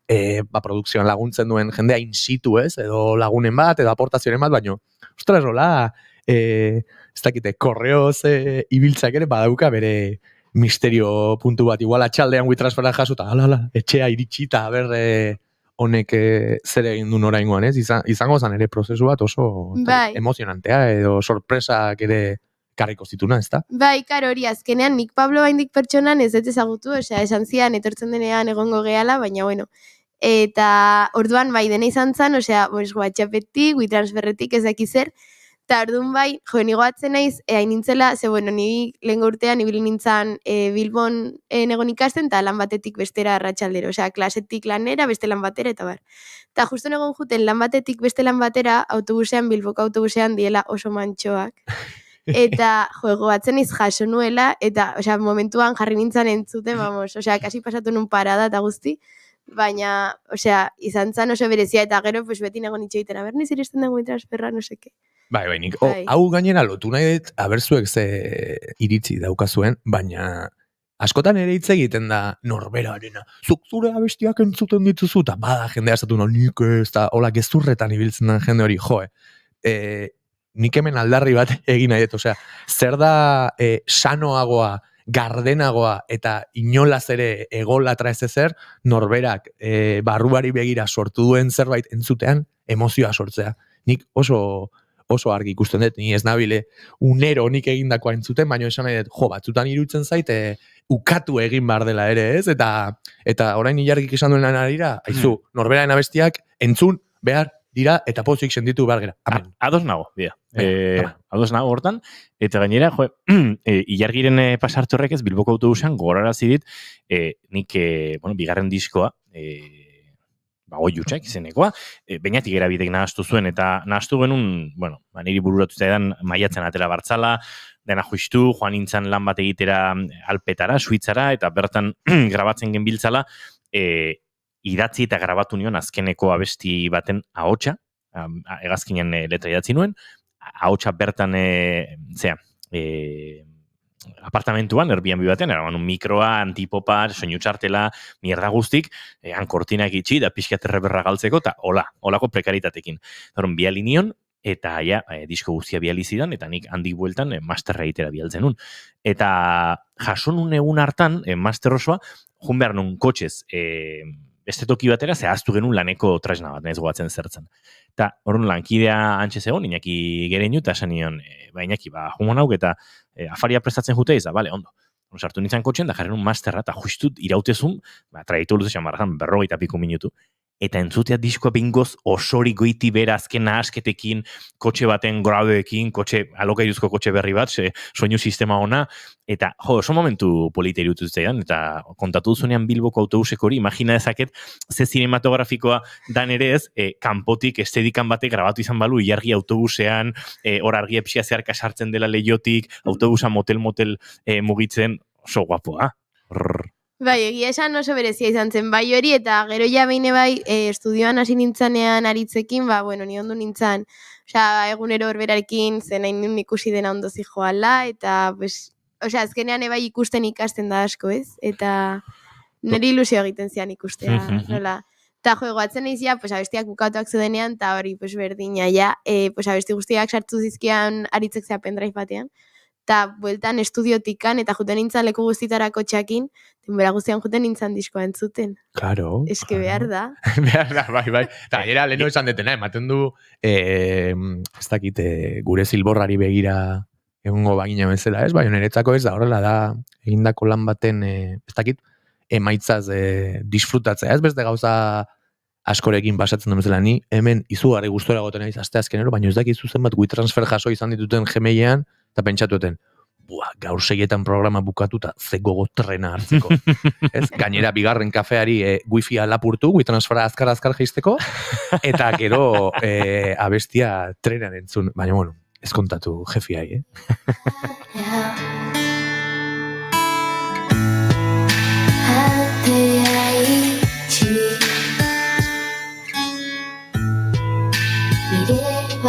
produkzioan laguntzen duen jendea in situ ez, edo lagunen bat, edo aportazioen bat, baino, ostras, hola, ez dakite, korreoz ibiltzak ere badauka bere misterio puntu bat, igual atxaldean WeTransfera jasuta, etxea iritsita, honek zer egin duen oraingoan, ez? Izango zen ere prozesu bat oso emozionantea, edo sorpresak ere karriko zituna, ez da? Bai, karo hori, azkenean nik Pablo baindik pertsonan ez dut ezagutu, osea, esan zidan etortzen denean egongo gehala, baina bueno, eta orduan bai dena izan zen, osea, WhatsAppetik, WeTransferretik ez daki zer, eta orduan bai, nigo atzen naiz, hain nintzela, ze bueno, ni lehengo urtean ibili nintzen Bilbon egon ikasten, eta lan batetik bestera arratsaldero, osea, klasetik lanera, beste lan batera, eta bar. Eta justo egon juten lan batetik beste lan batera, autobusean, Bilboko autobusean diela oso mantxoak. Eta, goatzen iz jaso nuela, eta, osea, momentuan jarri nintzen entzuten, vamos, osea, kasi pasatu nun parada eta guzti, baina, osea, izan zen oso berezia, eta gero, pues, beti nago nitxo egiten, niz iristen dago WeTransferra, no seke. Bai, nik, hau gainera lotu nahi dut, abertzuek ze iritzi daukazuen, baina askotan ere hitz egiten da norberarena. Zuk zure abestiak entzuten dituzu, eta bada jendea esatu nik ez da, hola gezurretan ibiltzen den jende hori, nik hemen aldarri bat egin nahi dut, osea, zer da sanoagoa, gardenagoa eta inolaz ere egolatra ez ezer, norberak barruari begira sortu duen zerbait entzutean emozioa sortzea. Nik oso argi ikusten dut, ni ez nabile unero nik egindakoa entzuten, baina esan nahi dut, batzutan iruditzen zait, ukatu egin behar dela ere, ez? Eta orain ilargik esan duen arira, haizu, norberaren abestiak entzun behar dira eta pozik senditu behar gera. Ados nago, bida. Ados nago hortan, eta gainera, ilargiren pasarte horrek ez Bilboko autobusean gogorarazi dit, nik, bigarren diskoa, Goiutxak izenekoa, bainatik erabidek nahaztu zuen, eta nahaztu genuen, niri bururatu zaidan maiatzen atera bartzala, dena justu, joan nintzen lan bat egitera Alpetara, Suitzara, eta bertan grabatzen genbiltzala, idatzi eta grabatu nion azkeneko abesti baten ahotsa, hegazkinen letra idatzi nuen, ahotsa bertan, apartamentuan, Airbnb baten, eraman un mikroa, antipopa, soinu txartela, mierda guztik, kortinak itxi, da pixkat erreberra galtzeko, eta holako prekaritatekin. Zoron, biali nion, eta disko guztia biali zidan, eta nik handik bueltan masterra egitera bialtzen nun. Eta jaso nun egun hartan, master osoa, jun behar nun kotxez, beste toki batera, zehaztu genuen laneko tresna bat, ez goatzen zertzen. Eta horren lankidea antxe zegoen, Iñaki Gereñu, eta esan nion, Iñaki, jumon hauk, eta afaria prestatzen jute izan, bale, ondo. Sartu nintzen kotxen, da jarren un masterra, eta justut irautezun, traitu luz esan barrazan, 50 minutu, eta entzutea diskoa bingoz osori goiti bera azken asketekin, kotxe baten grabeekin, alokairuzko kotxe berri bat, soinu sistema ona, eta oso momentu polita irutu zaidan, eta kontatu duzunean Bilboko autobuseko hori, imagina dezaket, ze cinematografikoa dan ere ez, kanpotik estedikan batek grabatu izan balu, ilargi autobusean, hor argia pixia zeharka sartzen dela lehiotik, autobusa motel mugitzen, oso guapoa. Bai, egia esan oso berezia izan zen, bai hori, eta gero ja behin bai, estudioan hasi nintzanean aritzekin, ni ondo nintzan, egunero horberarekin, zen hain nun ikusi dena ondo zijoala, eta, azkenean bai ikusten ikasten da asko, ez? Eta niri ilusio egiten zian ikustea, nola. Eta goatzen naiz ja, abestiak bukatuak zudenean, eta hori, berdina, ja, abesti guztiak sartu zizkian aritzek zea pendrive batean, eta bueltan estudiotikan, eta juten nintzen leku guztitarako txakin, denbora guztian juten nintzen diskoa entzuten. Claro. Eske behar da. Behar da, bai. Eta era leheno esan detena, ematen du, ez dakit, gure zilborrari begira egungo bagina bezala, ez? Baina niretzako ez da, horrela da, egindako lan baten, ez dakit, emaitzaz disfrutatzea, ez beste gauza askorekin pasatzen duen bezala, ni hemen izugarri gustora goten naiz aste azkenero, baina ez dakit zuzen bat WeTransfer jaso izan dituten Gmailean, eta pentsatueten, gaur 6etan programa bukatuta, ze gogo trena hartzeko. Ez? Gainera, bigarren kafeari wifi-a lapurtu, WeTransfera azkar jaisteko, eta gero abestia trenan entzun. Baina, ez kontatu jefiai,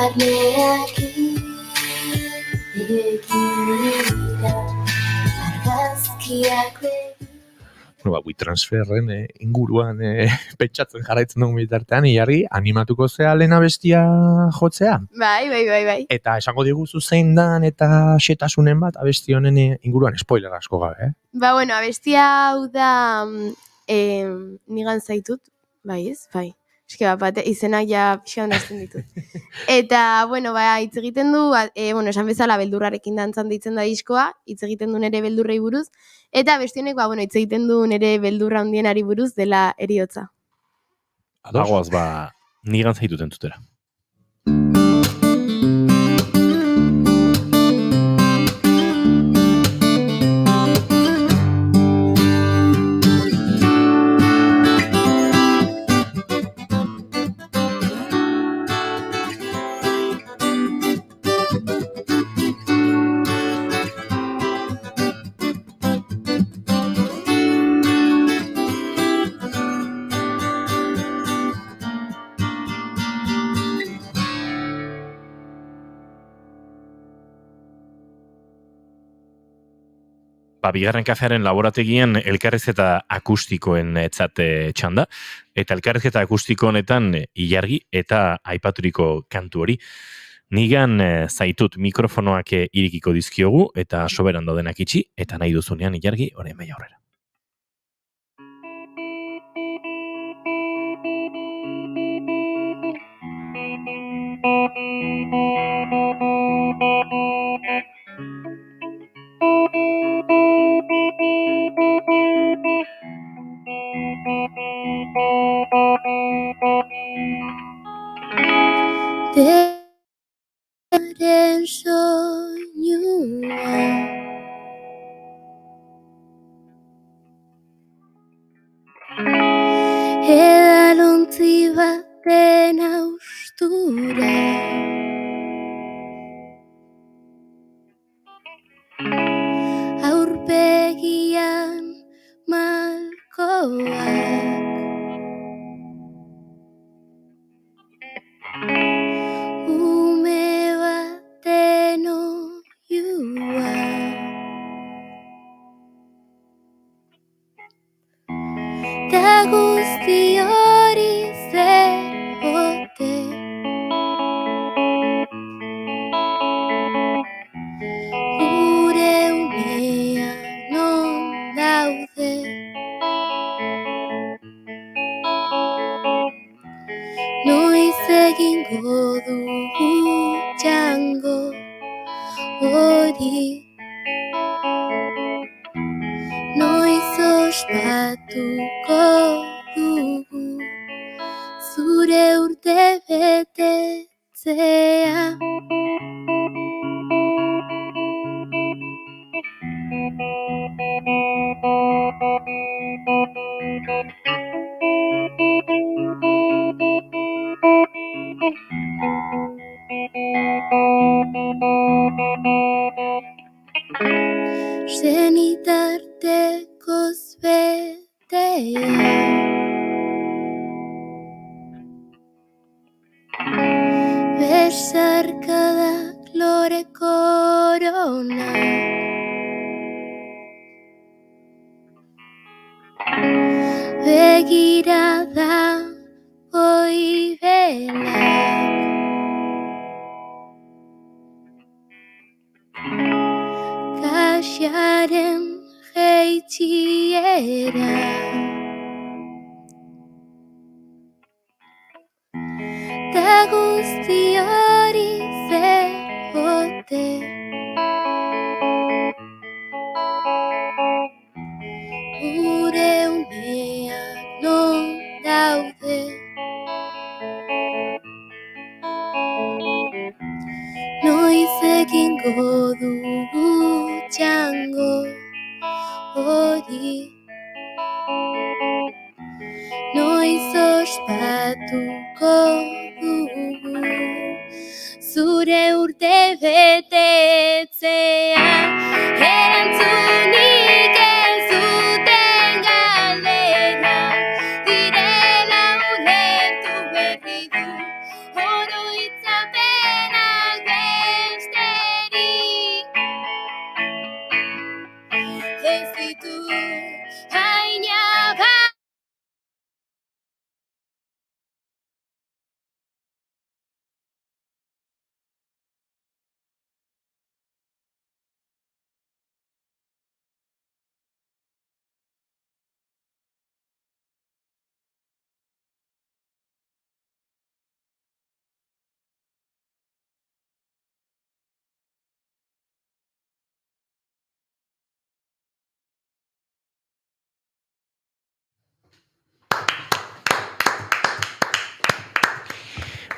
barneak egin dira argazkiak Bueno, WeTransferren inguruan pentsatzen jarraitzen dugu bitartean, Ilargi, animatuko zea lehen abestia jotzea? Bai. Eta esango diguzu zein dan eta xetasunen bat abesti honen inguruan spoiler asko gabe, Ba, bueno, abestia hau da nigan zaitut, bai ez? Bai. Eske bat, izenak ja pixan dazten ditut. Eta, bueno, ba, hitz egiten du, bueno, esan bezala beldurrarekin dantzan ditzen da diskoa, hitz egiten du nere beldurrei buruz, eta bestionek, ba, bueno, hitz egiten du nere beldurra handienari buruz dela eriotza. Agoaz, ba, nigan zaitut entzutera. Bigarren kafearen laborategian elkarrizketa akustikoen txanda, eta elkarrizketa akustiko honetan Ilargi eta aipaturiko kantu hori. Nigan zaitut mikrofonoak irikiko dizkiogu, eta soberan daudenak itxi, eta nahi duzunean Ilargi, orain bai aurrera. Deren soinua edalontzi baten austura aurpegian malkoak guzti hori zer ote gure unean non daude noiz egingo dugu txango hori noiz ospatuko dugu zure urte betetzea. Zenitartekoz betea besarkadak lore korona begirada goibelak kasiaren jeitxiera ta guzti hori zer ote gure unean non daude noiz egingo dugu txango hori noiz ospatuko dugu zure urte betetzea erantzunik ez zuten galdera direla ulertu berri du oroitzapen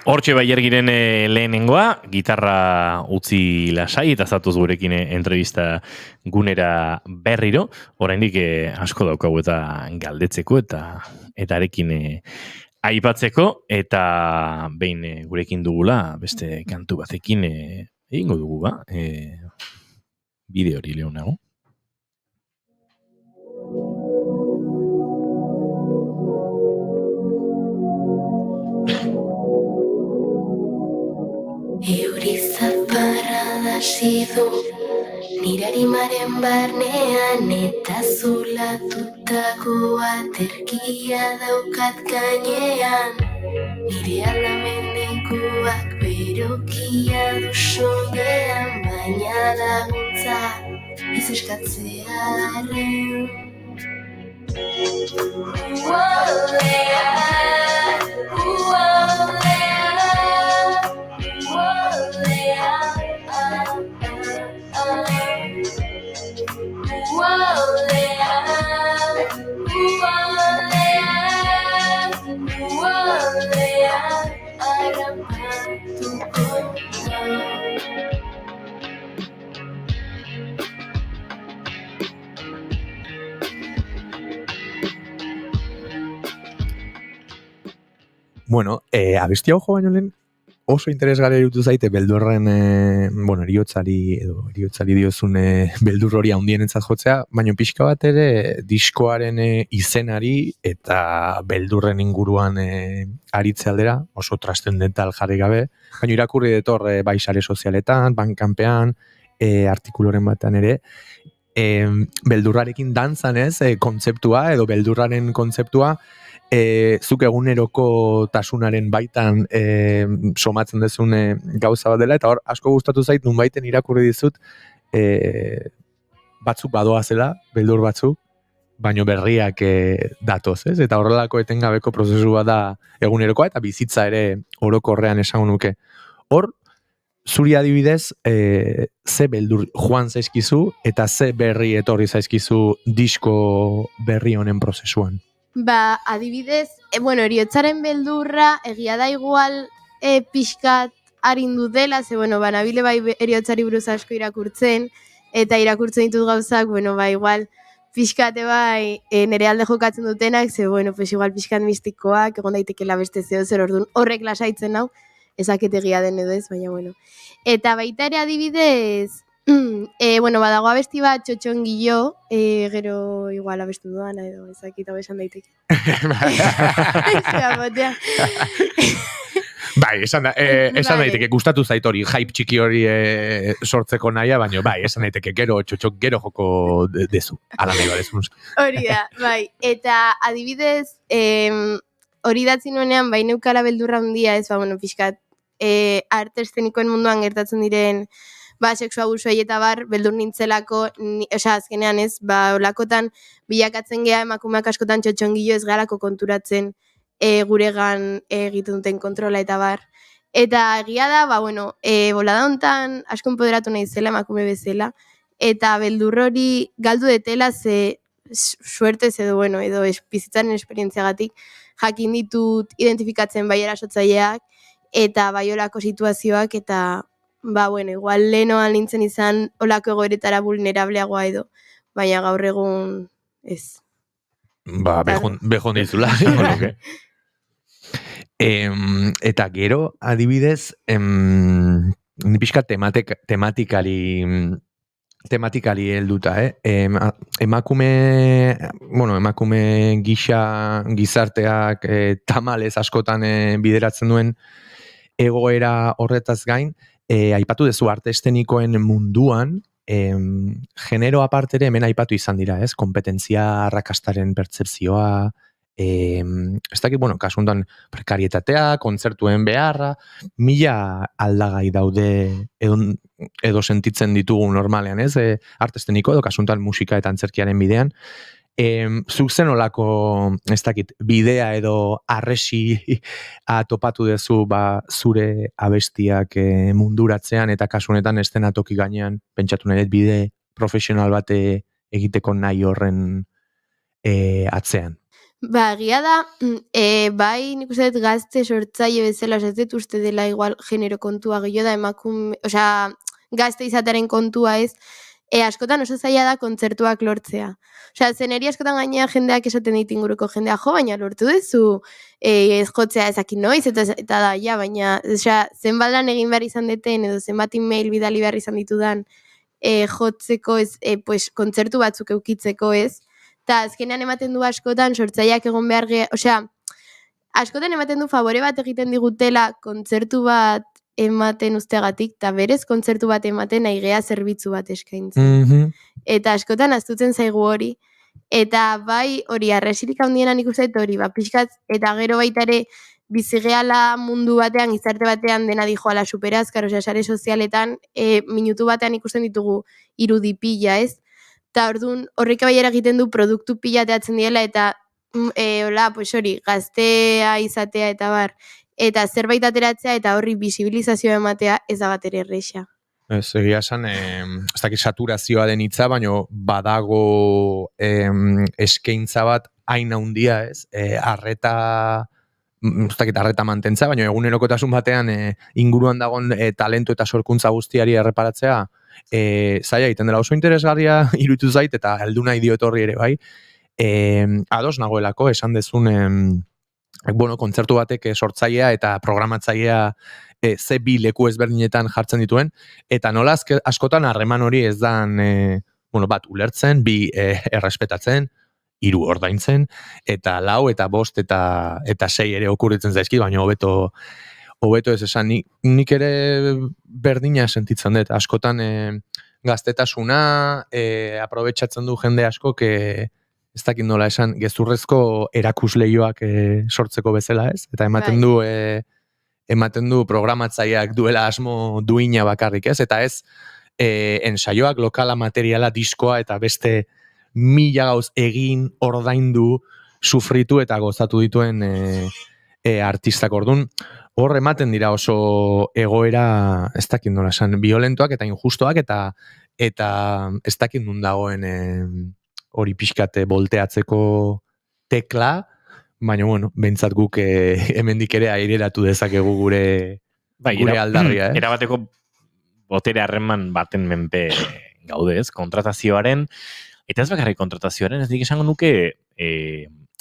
Hortxe Baiergiren lehenengoa, gitarra utzi lasai eta zatuz gurekin entrevista gunera berriro, oraindik asko daukagu eta galdetzeko eta arekin aipatzeko, eta behin gurekin dugula, beste kantu batekin egingo dugu ba, bideo hori lehenago. Euri zaparra da sidu, nire arimaren barnean eta zulatutako aterkia daukat gainean. Nire aldamenekoak berokia du soilean, baina laguntza ez eskatzearen. Bueno, abesti hau jo baino lehen oso interesgarria iruditu zaite beldurren eriotzari diozun beldur hori handienentzat jotzea, baina pixka bat ere diskoaren izenari eta beldurren inguruan aritze aldera, oso transcendental jarri gabe, baina irakurri detor bai sare sozialetan, bankanpean, artikuloren batan ere, beldurrarekin dantzan ez, kontzeptua edo beldurraren kontzeptua, zuk eguneroko tasunaren baitan somatzen dezun gauza bat dela, eta hor asko gustatu zait nunbaiten irakurri dizut batzuk badoazela, beldur batzuk, baino berriak datoz, ez? Eta horrelako etengabeko prozesua da egunerokoa, eta bizitza ere orokorrean esango nuke. Hor, zuri adibidez, ze beldur joan zaizkizu, eta ze berri etorri zaizkizu disko berri honen prozesuan? Ba, adibidez, eriotzaren beldurra egia da igual pixkat arindu dela, ze, banabile bai eriotzari buruz asko irakurtzen, eta irakurtzen ditut gauzak, igual pixkate bai nere alde jokatzen dutenak, ze, igual pixkat mistikoak, egon daitekela beste zeo zer orduan horrek lasaitzen hau, ezaket egia den edo ez, baina, Eta baita ere adibidez, badago abesti bat txotxongillo, gero igual abestu duan, edo ezakita besan daiteke. Bai, esan daiteke, gustatu zait hori, hype txiki hori sortzeko naia, baina bai, esan daiteke, gero joko dezu, ala nahi badezun. Hori da, bai, eta adibidez, hori datzi nuenean, bai neukala beldurra handia, ez, pixkat, arte eszenikoen munduan gertatzen diren, sexu abusuei eta bar, beldur nintzelako, azkenean ez, olakotan bilakatzen geha emakumeak askotan txotxongillo ez garako konturatzen guregan egiten duten kontrola eta bar. Eta egia da, bolada hontan asko enpoderatu nahi zela emakume bezala, eta beldur hori galdu detela ze suertez edo, edo bizitzaren esperientziagatik jakin ditut identifikatzen bai erasotzaileak eta bai olako situazioak eta igual lehenoan nintzen izan olako egoeretara vulnerableagoa edo, baina gaur egun ez. Bejon dizula. Eta gero, adibidez, ni pixka tematikali helduta, emakume gizarteak tamalez askotan bideratzen duen egoera horretaz gain, aipatu dezu arte estenikoen munduan, genero apartere hemen aipatu izan dira, ez? Kompetentzia arrakastaren pertzepzioa, ez dakit, kasuntan prekarietatea, kontzertuen beharra, mila aldagai daude edo sentitzen ditugu normalean, ez? Arte esteniko edo kasuntan musika eta antzerkiaren bidean, zuk zen olako, ez dakit, bidea edo arresi topatu dezu zure abestiak munduratzean eta kasunetan estenatoki gainean pentsatu nahi bide profesional bate egiteko nahi horren atzean. Ba, egia da, bai nik uste dut gazte sortzaile bezala, ez dut uste dela igual genero kontua gehiago da emakume, osea, gazte izatearen kontua ez, askotan oso zaila da kontzertuak lortzea. Osea, zeneri askotan gainea jendeak esaten dit inguruko jendea, jo, baina lortu duzu ez jotzea ezakin noiz, eta da, ja, baina, osea, zenbat lan egin behar izan deten, edo zenbat email bidali behar izan ditudan jotzeko ez, pues, kontzertu batzuk eukitzeko ez, eta azkenean ematen du askotan sortzaileak egon behar osea, askotan ematen du favore bat egiten digutela kontzertu bat ematen usteagatik, eta berez kontzertu bat ematen aigea zerbitzu bat eskaintzen. Eta askotan aztutzen zaigu hori, eta bai hori arresirik handiena nik uste hori, pixkat, eta gero baita ere bizigeala mundu batean, gizarte batean dena dijoala superazkar, osea, sare sozialetan, minutu batean ikusten ditugu irudi pila, ez? Eta orduan horrek baiera egiten du produktu pila teatzen diela, eta hola, pues hori, gaztea izatea eta bar, eta zerbait ateratzea eta horri bisibilizazioa ematea ez da bat ere erresa. Ez, egia esan, ez dakit saturazioa den hitza, baina badago eskaintza bat hain handia, ez? Arreta mantentza, baina egunerokotasun batean inguruan dagoen talentu eta sorkuntza guztiari erreparatzea, zaila egiten dela oso interesgarria iruditu zait, eta heldu nahi diot horri ere bai, ados nagoelako, esan dezun, kontzertu batek sortzailea eta programatzailea ze bi leku ezberdinetan jartzen dituen, eta nola askotan harreman hori ez dan, bat ulertzen, bi errespetatzen, 3 ordaintzen, eta 4 eta 5 eta 6 ere okurritzen zaizki, baina hobeto ez esan, nik ere berdina sentitzen dut, askotan gaztetasuna, aprobetxatzen du jende asko, ez dakit nola esan, gezurrezko erakusleioak sortzeko bezala, ez? Eta ematen du programatzaileak duela asmo duina bakarrik, ez? Eta ez, ensaioak, lokala, materiala, diskoa, eta beste 1000 gauz egin, ordaindu, sufritu eta gozatu dituen artistak ordun. Hor ematen dira oso egoera, ez dakit nola esan, violentoak eta injustoak, eta ez dakit nun dagoen hori pixkate volteatzeko tekla, baina, behintzat guk hemendik ere aireratu dezakegu gure aldarria. Erabateko botere harreman baten menpe gaude, ez? Kontratazioaren, eta ez bakarrik kontratazioaren, ez dik esango nuke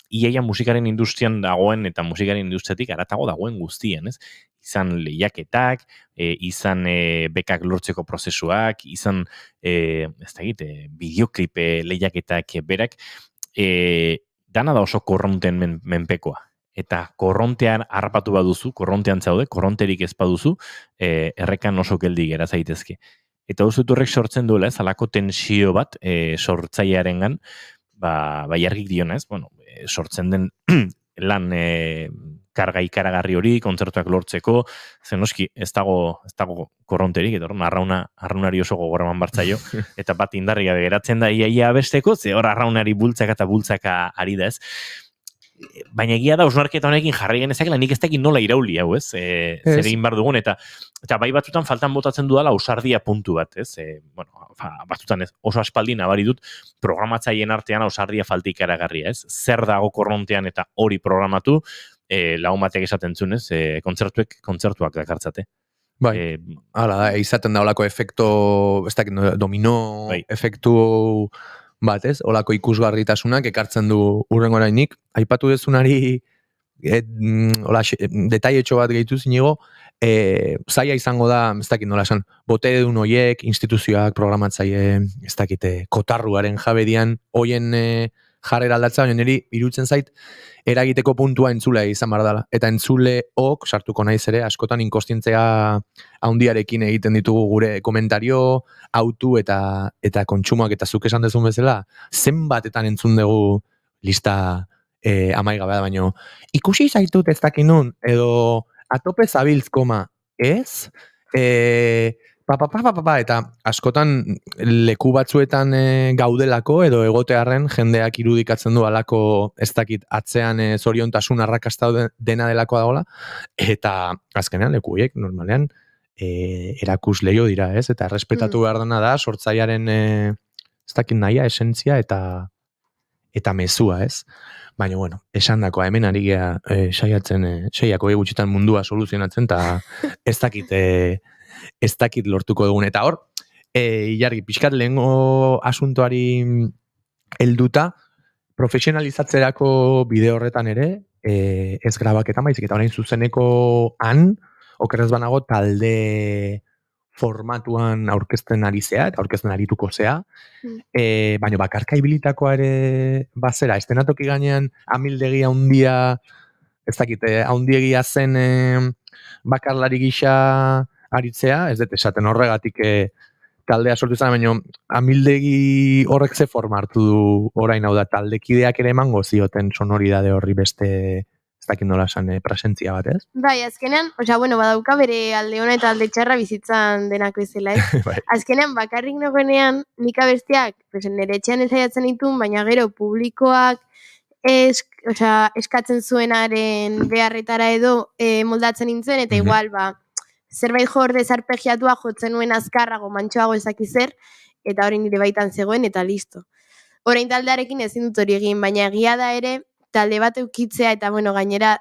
iaia musikaren industrian dagoen eta musikaren industriatik aratago dagoen guztien, ez? Izan lehiaketak, izan bekak lortzeko prozesuak, izan, bideoklipe lehiaketak berak, dana da oso korronten menpekoa. Eta korrontean harrapatu baduzu, korrontean zaude, korronterik ez baduzu, errekan oso geldi gera zaitezke. Eta duzut horrek sortzen duela, ez, alako tensio bat sortzailearengan, jargik diona, ez, sortzen den lan karga ikaragarri hori, kontzertuak lortzeko, zenoski, ez dago korronterik, eta arraunari oso gogoraman bartzaio, eta bat indarri gabe geratzen da iaia abesteko, ze hor arraunari bultzaka eta bultzaka ari da, ez. Baina egia da, osnarketa honekin jarri genezakela, nik ez dakit nola irauli hau, ez? Zer egin behar dugun, eta bai batzutan faltan botatzen dudala ausardia puntu bat, ez? Batzutan ez, oso aspaldi nabari dut programatzaileen artean ausardia falta ikaragarria, ez? Zer dago korrontean eta hori programatu, lagun batek esaten zuen, ez? Kontzertuak dakartzate. Bai, hala da, izaten da olako efekto, ez dakit, domino efektu bat, ez? Olako ikusgarritasunak ekartzen du hurrengo orainik. Aipatu dezunari detailetxo bat gehitu zinigo, zaila izango da, ez dakit nola esan, botedun hoiek, instituzioak, programatzaile, ez dakit, kotarruaren jabedian, hoien jarrera aldatza, baina niri irutzen zait, eragiteko puntua entzulea izan behar dela. Eta entzuleok, sartuko naiz ere, askotan inkostientzia handiarekin egiten ditugu gure komentario, autu eta kontsumoak, eta zuk esan dezun bezala, zenbatetan entzun dugu lista amaigabe da, baino ikusi zaitut ez dakinun, edo atope zabiltz, ez? Eta askotan leku batzuetan gaudelako edo egotearren jendeak irudikatzen du alako ez dakit atzean zoriontasun arrakasta dena delako dagoela, eta azkenean leku horiek normalean erakus leio dira, ez? Eta errespetatu behar dena da sortzailearen ez dakit nahia, esentzia eta mezua, ez? Baina, bueno, esan dakoa, hemen ari gea saiatzen, seiako gutxitan mundua soluzionatzen, eta ez dakit lortuko dugun. Eta hor, Ilargi, pixkat lehengo asuntoari helduta, profesionalizatzerako bide horretan ere, ez grabaketan baizik, eta orain zuzeneko okerrez banago talde formatuan aurkezten ari zea, eta aurkezten arituko zea, baina bakarka ibilitakoa ere bazera, estenatoki gainean amildegia handia, ez dakit, handiegia zen bakarlari gisa aritzea, ez dut esaten horregatik taldea sortu izan, baina amildegi horrek ze forma hartu du orain, hau da, taldekideak ere emango zioten sonoridade horri beste, ez dakit nola esan, presentzia bat, ez? Bai, azkenean, badauka bere alde ona eta alde txarra bizitzan denak bezala, ez? Bai. Azkenean, bakarrik nogenean, nik abestiak, nire etxean ezaiatzen ditun, baina gero publikoak eskatzen zuenaren beharretara edo moldatzen nintzen, eta igual, zerbait jorde zarpegiatua jotzen nuen azkarrago, mantxoago ezaki zer, eta hori nire baitan zegoen, eta listo. Orain taldearekin ezin dut hori egin, baina egia da ere, talde bat eukitzea, eta gainera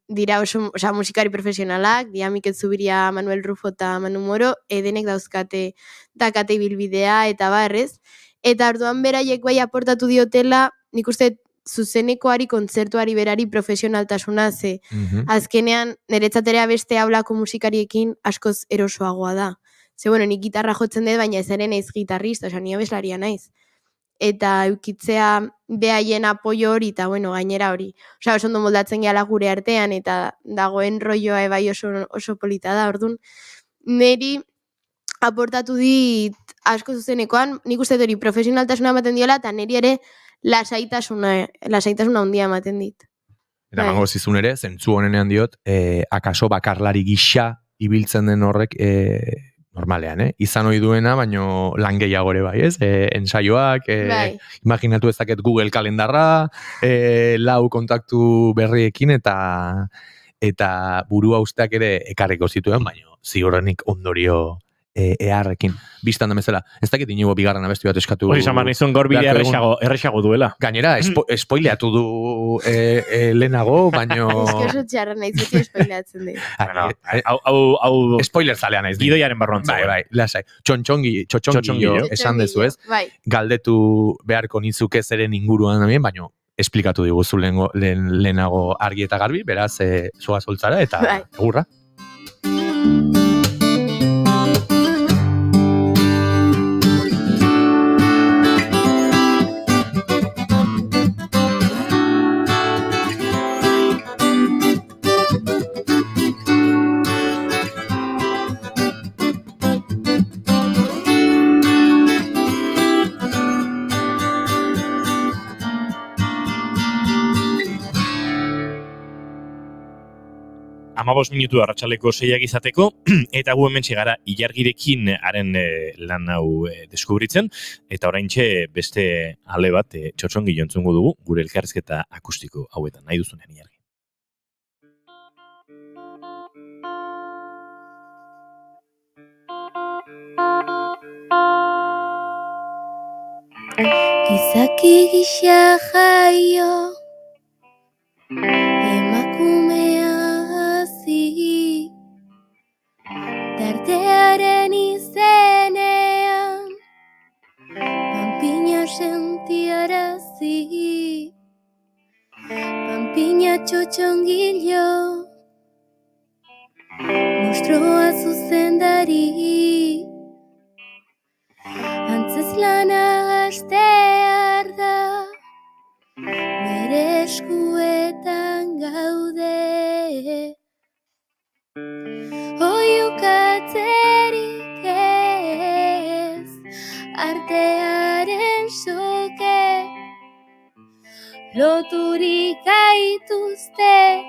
dira oso musikari profesionalak, Mikel Zubiria, Manuel Rufo eta Manu Moro, denek dakate ibilbidea, eta barrez. Eta orduan beraiek bai aportatu diotela, nik uste zuzenekoari, kontzertuari berari profesionaltasuna, ze azkenean niretzaterea beste haulako musikariekin askoz erosoagoa da. Ze, nik gitarra jotzen dut, baina ez ere naiz gitarrista, ni abeslaria naiz. Eta eukitzea behaien apoio hori, eta gainera hori. Oso ondo moldatzen gehala gure artean, eta dagoen rolloa bai oso polita da, orduan. Neri aportatu dit asko zuzenekoan, nik uste hori profesionaltasuna ematen diola, eta neri ere lasaitasuna handia ematen dit. Eta mango zizun ere, zentzu honenean diot, akaso bakarlari gisa ibiltzen den horrek normalean, izan ohi duena, baino lan gehiago ere bai, ez? Ensaioak, imaginatu ezaket Google kalendarra, 4 kontaktu berriekin, eta burua usteak ere ekarriko zituen, baino ziurrenik ondorio eharrekin. Bistan da bezala. Ez dakit inigo bigarren abesti bat eskatu. Hori zaman izan gaur bidea errexago duela. Gainera, spoileatu du lehenago, baino... Ez que oso txarra nahi zuti spoileatzen dut. Hau... Spoiler zalea naiz. Gidoiaren barrontza. Bai, lasai. Txotxongillo esan dezu ez. Galdetu beharko nizuke zeren inguruan namien, baino esplikatu diguzu lehenago argi eta garbi, beraz, zoa zoltzara eta egurra. Amabos minutu arratsaleko 6 izateko, eta gu hemen txegara Ilargirekin haren lan hau deskubritzen, eta oraintxe beste ale bat Txotxongillo entzungo dugu, gure elkarrizketa akustiko hauetan, nahi duzunean Ilargi. Gizaki gisa jaio, emakumea hazi, tartearen izenean, panpina sentiarazi, panpina Txotxongillo, mostroa zuzendari, antzez lana hastear da, bere eskuetan gaude. Oiukatzerik ez, artearen soke, loturik gaituzte,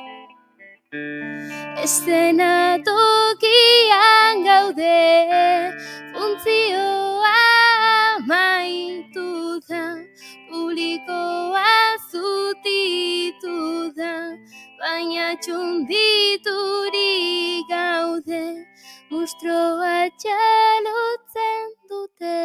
eszenatokian gaude, funtzioa amaitu da, publikoa zutitu da, baina txunditurik gaude, mustroa txalotzen dute.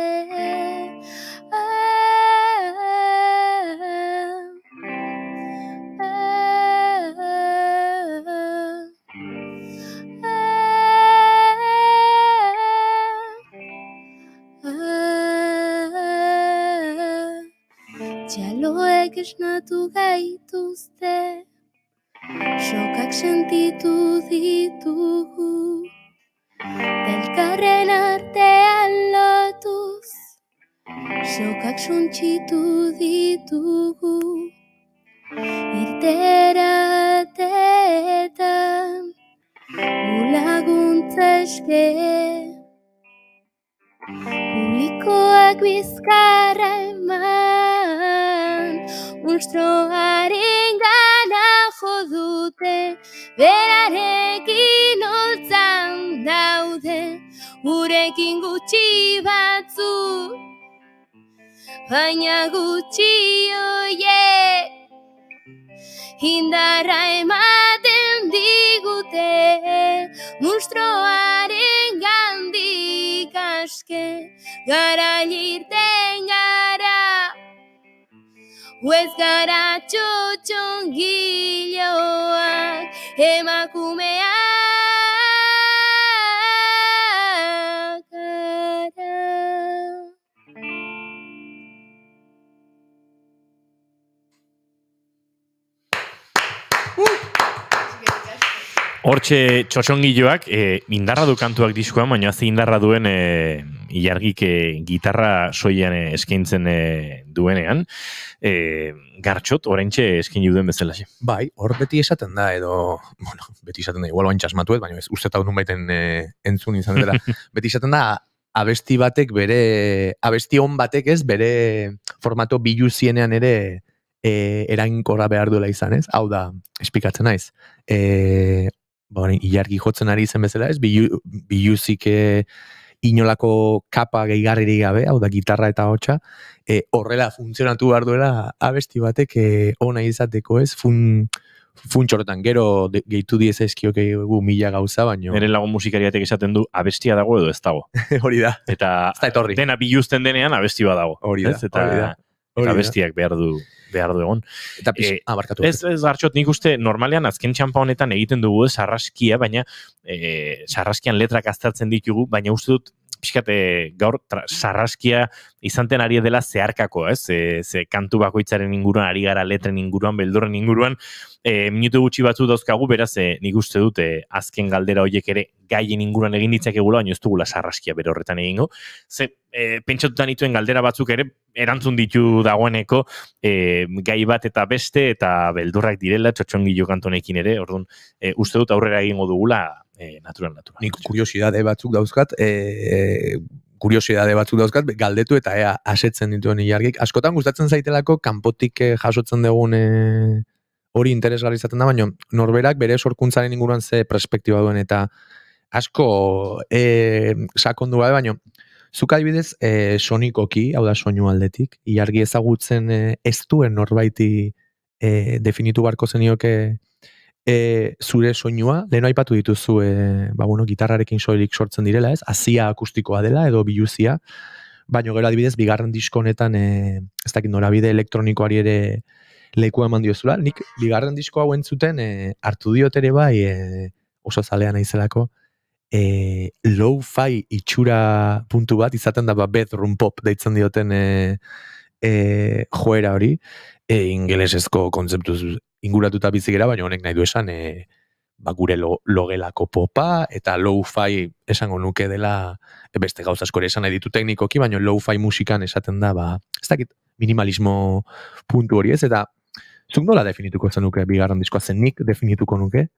Txaloek esnatu gaituzte, sokak sentitu ditugu, delkarren artean lotuz, sokak suntxitu ditugu, irterateetan, ulaguntza eske, publikoak bizkarra eman, monstruoaren gana jo dute, berarekin holtzan daude, gurekin gutxi batzuk, baina gutxi hoiek, indarra ematen digute, monstruoaren gandik aske, gara lirten gara, huez gara txotxongiloak, emakumeak gara. Hortxe txotxongiloak indarra du kantuak diskoan, baina ze indarra duen Ilargik gitarra soilean eskaintzen duenean. Gartxot, oraintxe eskaini duen bezalaxe. Bai, hor beti esaten da, edo, bueno, beti esaten da, igual bain txasmatuet, baina ez, uste eta nun baiten entzun izan dela. Beti esaten da, abesti batek abesti on batek ez, bere formato biluzienean ere erainkorra behar duela izan, ez? Hau da, espikatzen naiz. Ilargi jotzen ari zen bezala, ez? Biluzik inolako kapa gehigarririk gabe, hau da, gitarra eta hotxa, horrela funtzionatu behar duela abesti batek ona izateko, ez? Funtxorotan, gero gehitu diez eskioke gu mila gauza, baino. Nere lagun musikariatek esaten du, abestia dago edo ez dago. Hori da. Eta dena biluzten denean abesti bat dago. Hori da. Eta abestiak behar du egon. Eta barkatu. Ez Gartxot, nik uste normalean azken txampa honetan egiten dugu sarraskia, baina sarraskian letrak aztertzen ditugu, baina uste dut pixkat gaur sarraskia izanten ari dela zeharkako, ez? Ze kantu bakoitzaren inguruan, ari gara letren inguruan, beldurren inguruan, minutu gutxi batzu dauzkagu, beraz nik uste dut azken galdera horiek ere gaien inguruan egin ditzakegula, baina ez dugula sarraskia bere horretan egingo. Ze pentsatutan dituen galdera batzuk ere erantzun ditu dagoeneko gai bat eta beste eta beldurrak direla txotxongilo kantonekin ere, orduan uste dut aurrera egingo dugula natural. Nik kuriosidade batzuk dauzkat, galdetu eta ea asetzen dituen Ilargik. Askotan gustatzen zaitelako kanpotik jasotzen dugun hori interesgarri izaten da, baina norberak bere sorkuntzaren inguruan ze perspektiba duen eta asko sakondu gabe, baina zuk adibidez sonikoki, hau da soinu aldetik, Ilargi ezagutzen ez duen norbaiti definitu barko zenioke zure soinua, leheno aipatu dituzu gitarrarekin soilik sortzen direla, ez? Azia akustikoa dela edo biluzia, baina gero adibidez bigarren disko honetan ez dakit norabide elektronikoari ere lekua eman diozula. Nik bigarren disko hau entzuten hartu diot ere bai oso zalea naizelako low-fi itxura puntu bat izaten da bedroom pop deitzen dioten joera hori, ingelesezko kontzeptuz inguratuta bizigera, baina honek nahi du esan gure logelako popa eta low-fi esango nuke dela beste gauza asko ere esan nahi ditu teknikoki, baina low-fi musikan esaten da ez dakit minimalismo puntu hori ez, eta zuk nola definituko zenuke bigarren diskoa zen nik definituko nuke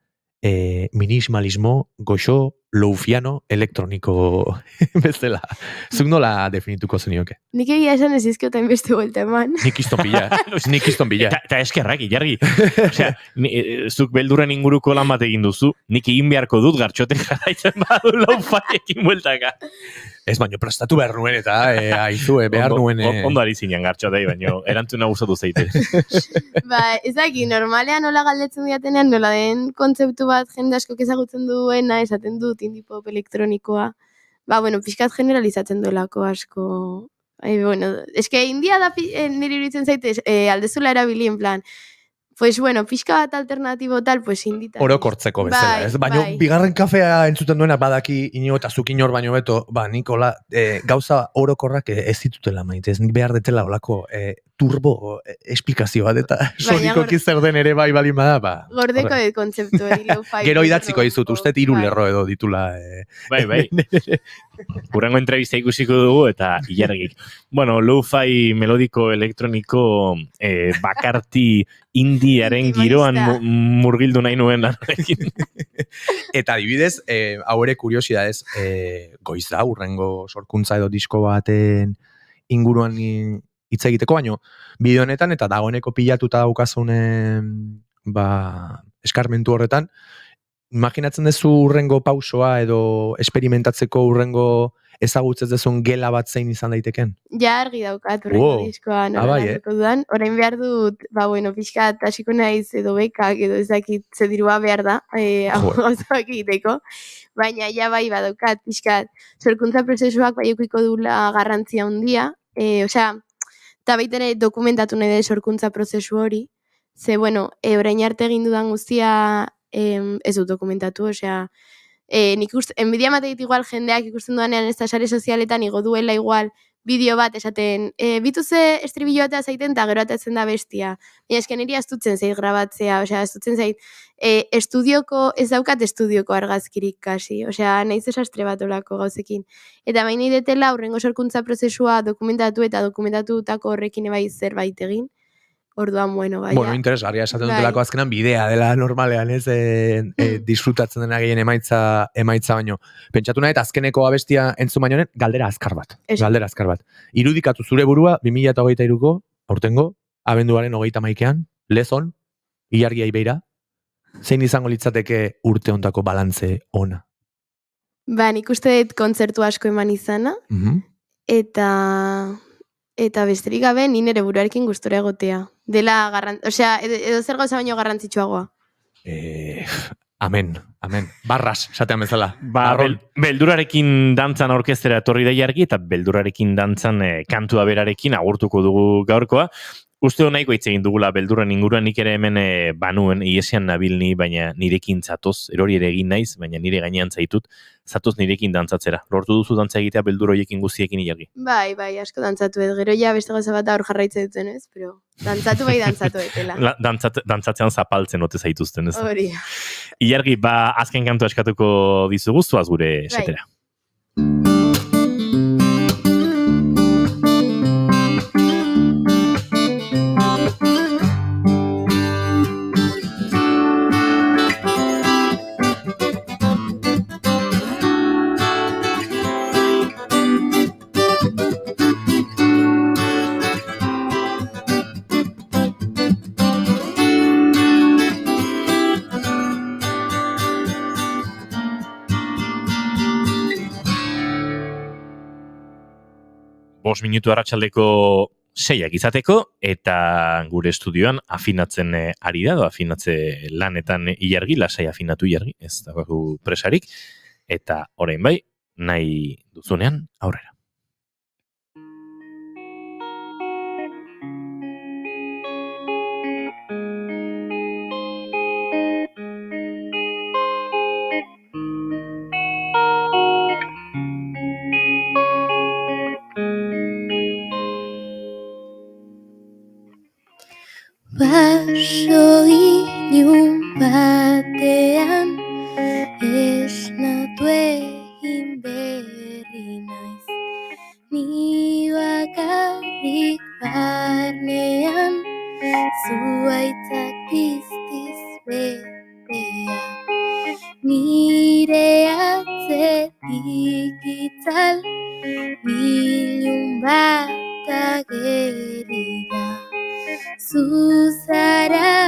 minimalismo goxo loufiano elektroniko bezala. Zuk nola definituko zenioke? Nik egia esan ez izkio eta inbeste vuelta eman. Nik izton bila. Eta eskerrak, Ilargi. Osea, zuk beldurren inguruko lan bat egin duzu, nik egin beharko dut Gartxotek jarraitzen badu lau-faiekin bueltaka. Ez baino, prestatu behar nuen eta haizue behar nuen... Ondo ari zinean Gartxotei, baino erantzuna gustatu zeite. Ez daki, normalean nola galdetzen diatenean, nola den kontzeptu bat jende askok ezagutzen duena, esaten dut indie pop elektronikoa. Pixkat generalizatzen duelako asko. Eske india da niri iruditzen zaite aldezula erabili en plan, pixka bat alternatibo tal, indita. Orokortzeko bezala, ez? Baina bigarren kafea entzuten duena badaki ino eta zuk inor baino beto, Nikola, gauza orokorrak ez ditutela maite, ez nik behar detela olako turbo esplikazio bat, eta sonikoki zer den ere bai balin bada, ba. Gordeko de kontzeptu hori, lo-fi. Gero idatziko dizut, uste 3 lerro edo ditula. Bai. Urrengo entrevista ikusiko dugu eta ilargik. Bueno, lo-fi melodiko elektroniko bakarti indiaren giroan murgildu nahi nuen lanarekin. Eta adibidez, hau ere kuriosidadez, goiz da, urrengo sorkuntza edo disko baten inguruan hitz egiteko, baino bideo honetan eta dagoeneko pilatuta daukazunen eskarmentu horretan, imaginatzen duzu urrengo pausoa edo experimentatzeko urrengo ezagutzez dezun gela bat zein izan daiteken? Ja argi daukat urrengo diskoa nola dudan. Orain behar dut, pixkat hasiko naiz edo bekak edo ezakit zedirua behar da, gauzak egiteko. Baina ja bai badaukat pixkat sorkuntza prozesuak bai eukiko dula garrantzia handia. Eta baita ere dokumentatu nahi da sorkuntza prozesu hori. Ze, orain arte egin dudan guztia ez dut dokumentatu, nik uste, enbidia mateit igual jendeak ikusten dudanean ez da sare sozialetan igo duela igual bideo bat esaten, bituze estribillo eta zaiten eta gero atatzen da bestia. Baina esken niri astutzen zait grabatzea, astutzen zait, ez daukat estudioko argazkirik kasi, nahiz desastre bat olako gauzekin. Eta baina idetela urrengo sorkuntza prozesua dokumentatu eta dokumentatutako horrekin ebai zerbait egin. Orduan, baina. Interesgarria esaten dutelako azkenan bidea dela normalean, ez? Disfrutatzen dena gehien emaitza baino. Pentsatu nahi, eta azkeneko abestia entzun baino galdera azkar bat. Irudikatu zure burua, 2023ko, aurtengo, abenduaren 31ean, lezon, ilargia ibeira, zein izango litzateke urte hontako balantze ona? Nik uste dut kontzertu asko eman izana, eta besterik gabe ni nere buruarekin gustora egotea. Dela edo zer gauza baino garrantzitsuagoa. Amen. Barras, esatean bezala. Beldurarekin dantzan orkestera etorri da Ilargi, eta beldurarekin dantzan kantua berarekin agurtuko dugu gaurkoa. Uste nahiko hitz egin dugula beldurren inguruan, nik ere hemen banuen, iesian nabilni, baina nirekin zatoz, erori ere egin naiz, baina nire gainean zaitut, zatoz nirekin dantzatzera. Lortu duzu dantza egitea beldur hoiekin guztiekin Ilargi? Bai, asko dantzatu ez. Gero ja beste gauza bat hor jarraitzen duten ez, pero dantzatu etela. Dantzatzean zapaltzen ote zaituzten ez. Hori. Ilargi, azken kantua eskatuko dizugu, zuaz gure setera. Minutu arratsaldeko 6 izateko, eta gure estudioan afinatzen ari da, afinatze lanetan Ilargi, lasai afinatu Ilargi, ez dago presarik, eta orain bai, nahi duzunean aurrera. Baso ilun batean esnatu egin berri naiz, ni bakarrik barnean zuaitzak piztiz betea, nire atzetik itzal ilun bat ageri da. Zuzara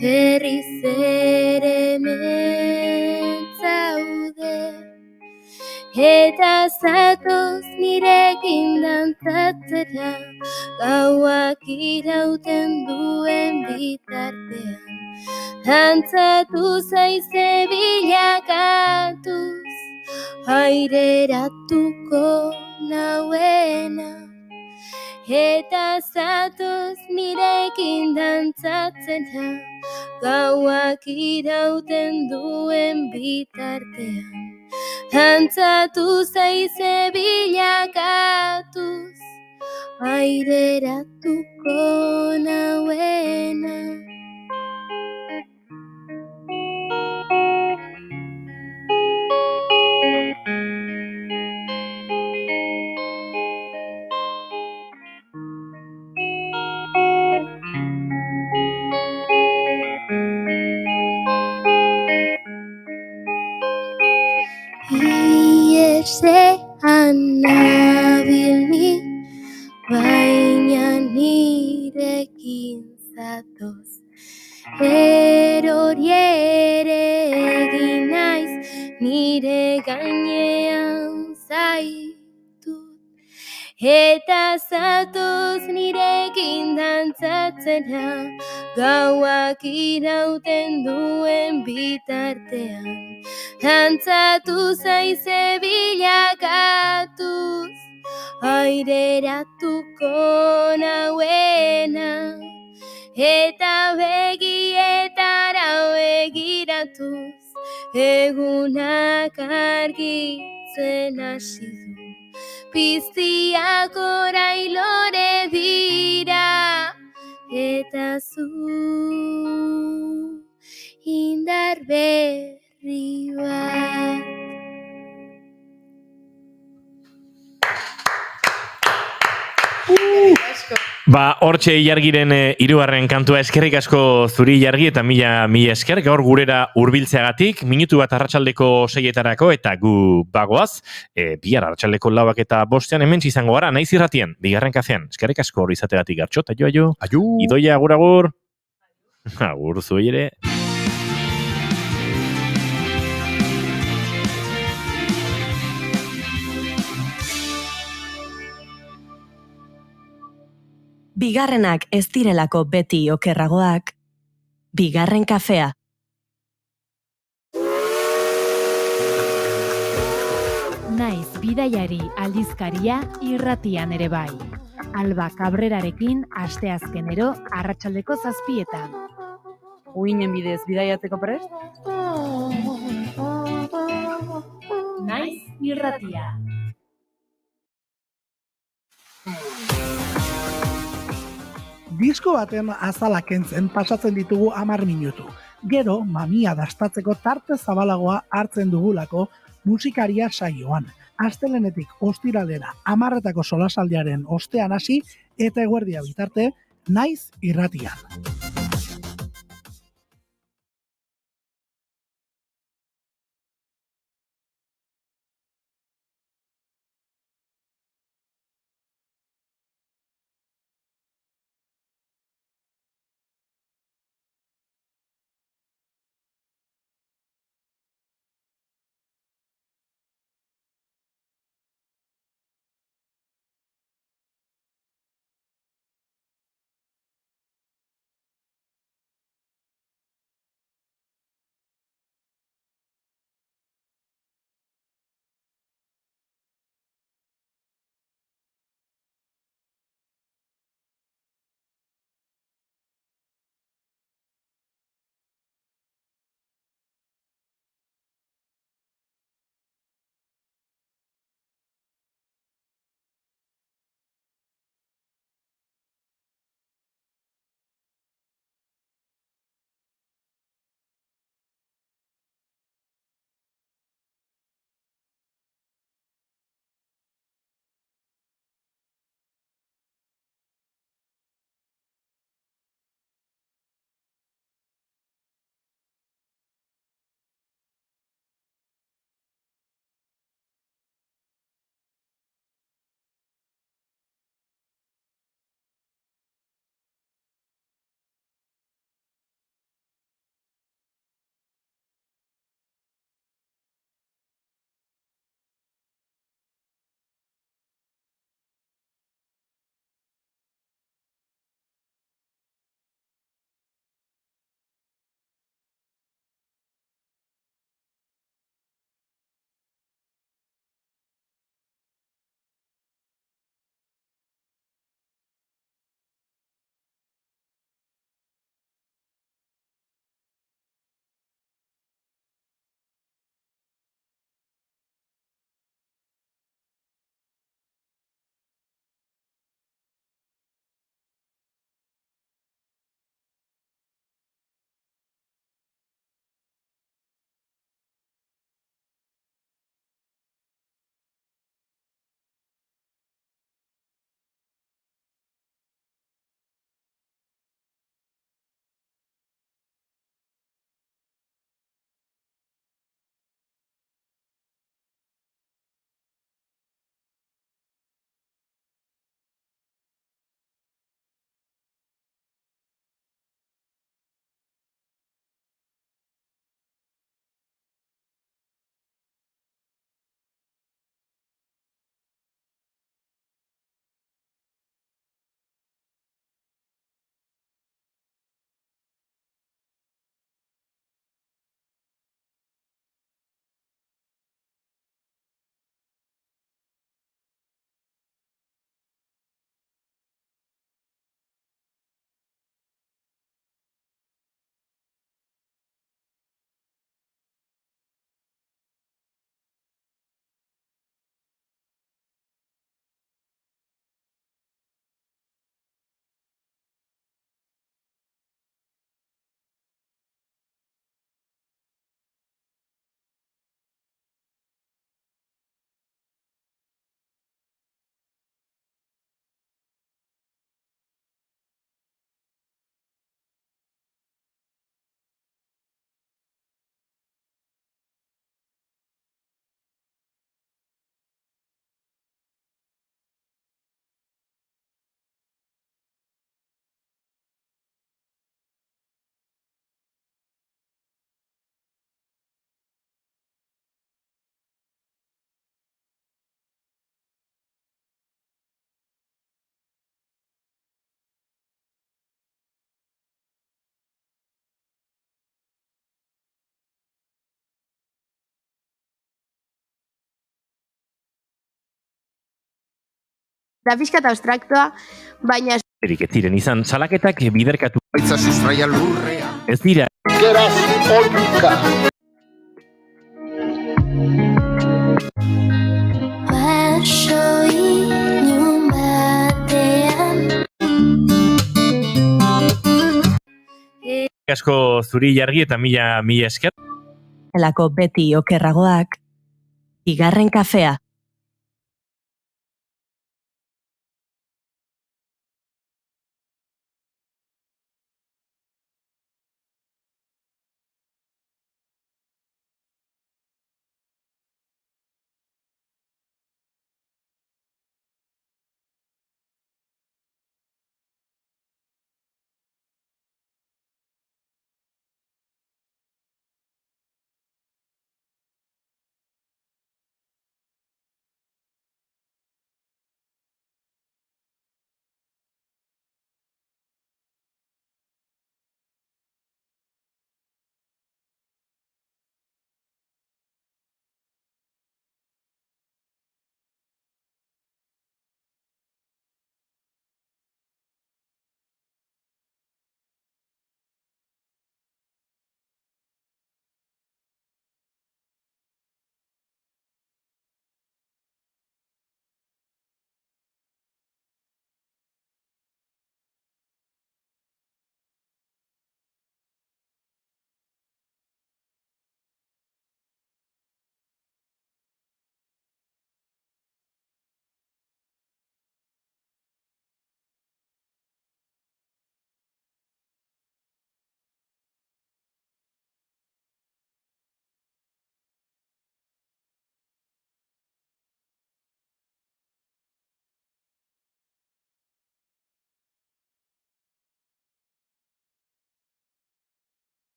berriz ere hemen zaude, eta zatoz nirekin dantzatzera, gauak irauten duen bitartean. Dantzatu zaize bilakatuz, aireratuko nauena. Eta zatoz nirekin dantzatzena, gauak irauten duen bitartean. Dantzatu zaize bilakatuz, aireratuko nauena. Iesean nabil ni, baina nirekin zatoz. Erori ere egin naiz, nire gainean zaitut. Eta zatoz nirekin dantzatzera, gauak irauten duen bitartean. Dantzatu zaize bilakatuz, aireratuko nauena. Eta begietara begiratuz, egunak argitzen hasi du. Piztiak orain lore dira, eta zu indar berri bat. Ba, hortxe Ilargiren hirugarren kantua, eskerrik asko zuri Ilargi eta mila esker, gaur gurera hurbiltzeagatik, minutu bat arratsaldeko 6etarako eta gu bagoaz, bihar arratsaldeko 4 eta 5 hemen izango gara, naiz irratien, bigarren kafean, eskerrik asko hor izategatik Gartxot, aio. Idoia, agur. Agur zuei ere. Bigarrenak ez direlako beti okerragoak, bigarren kafea. Naiz bidaiari aldizkaria irratian ere bai. Alba Cabrerarekin asteazkenero arratsaldeko 7:00. Uinen bidez bidaiatzeko prest? Naiz irratia. Disko baten azala kentzen pasatzen ditugu 10 minutu. Gero, mamia dastatzeko tarte zabalagoa hartzen dugulako musikaria saioan. Astelenetik ostiralera 10etako solasaldiaren ostean hasi eta eguerdia bitarte, naiz irratian. da pixkat abstraktoa, baina Erik ez diren izan salaketak biderkatu. Baitza sustraia lurrea. Ez dira. Geraz olka. Asko zuri jargi eta mila esker. Elako beti okerragoak, bigarren kafea.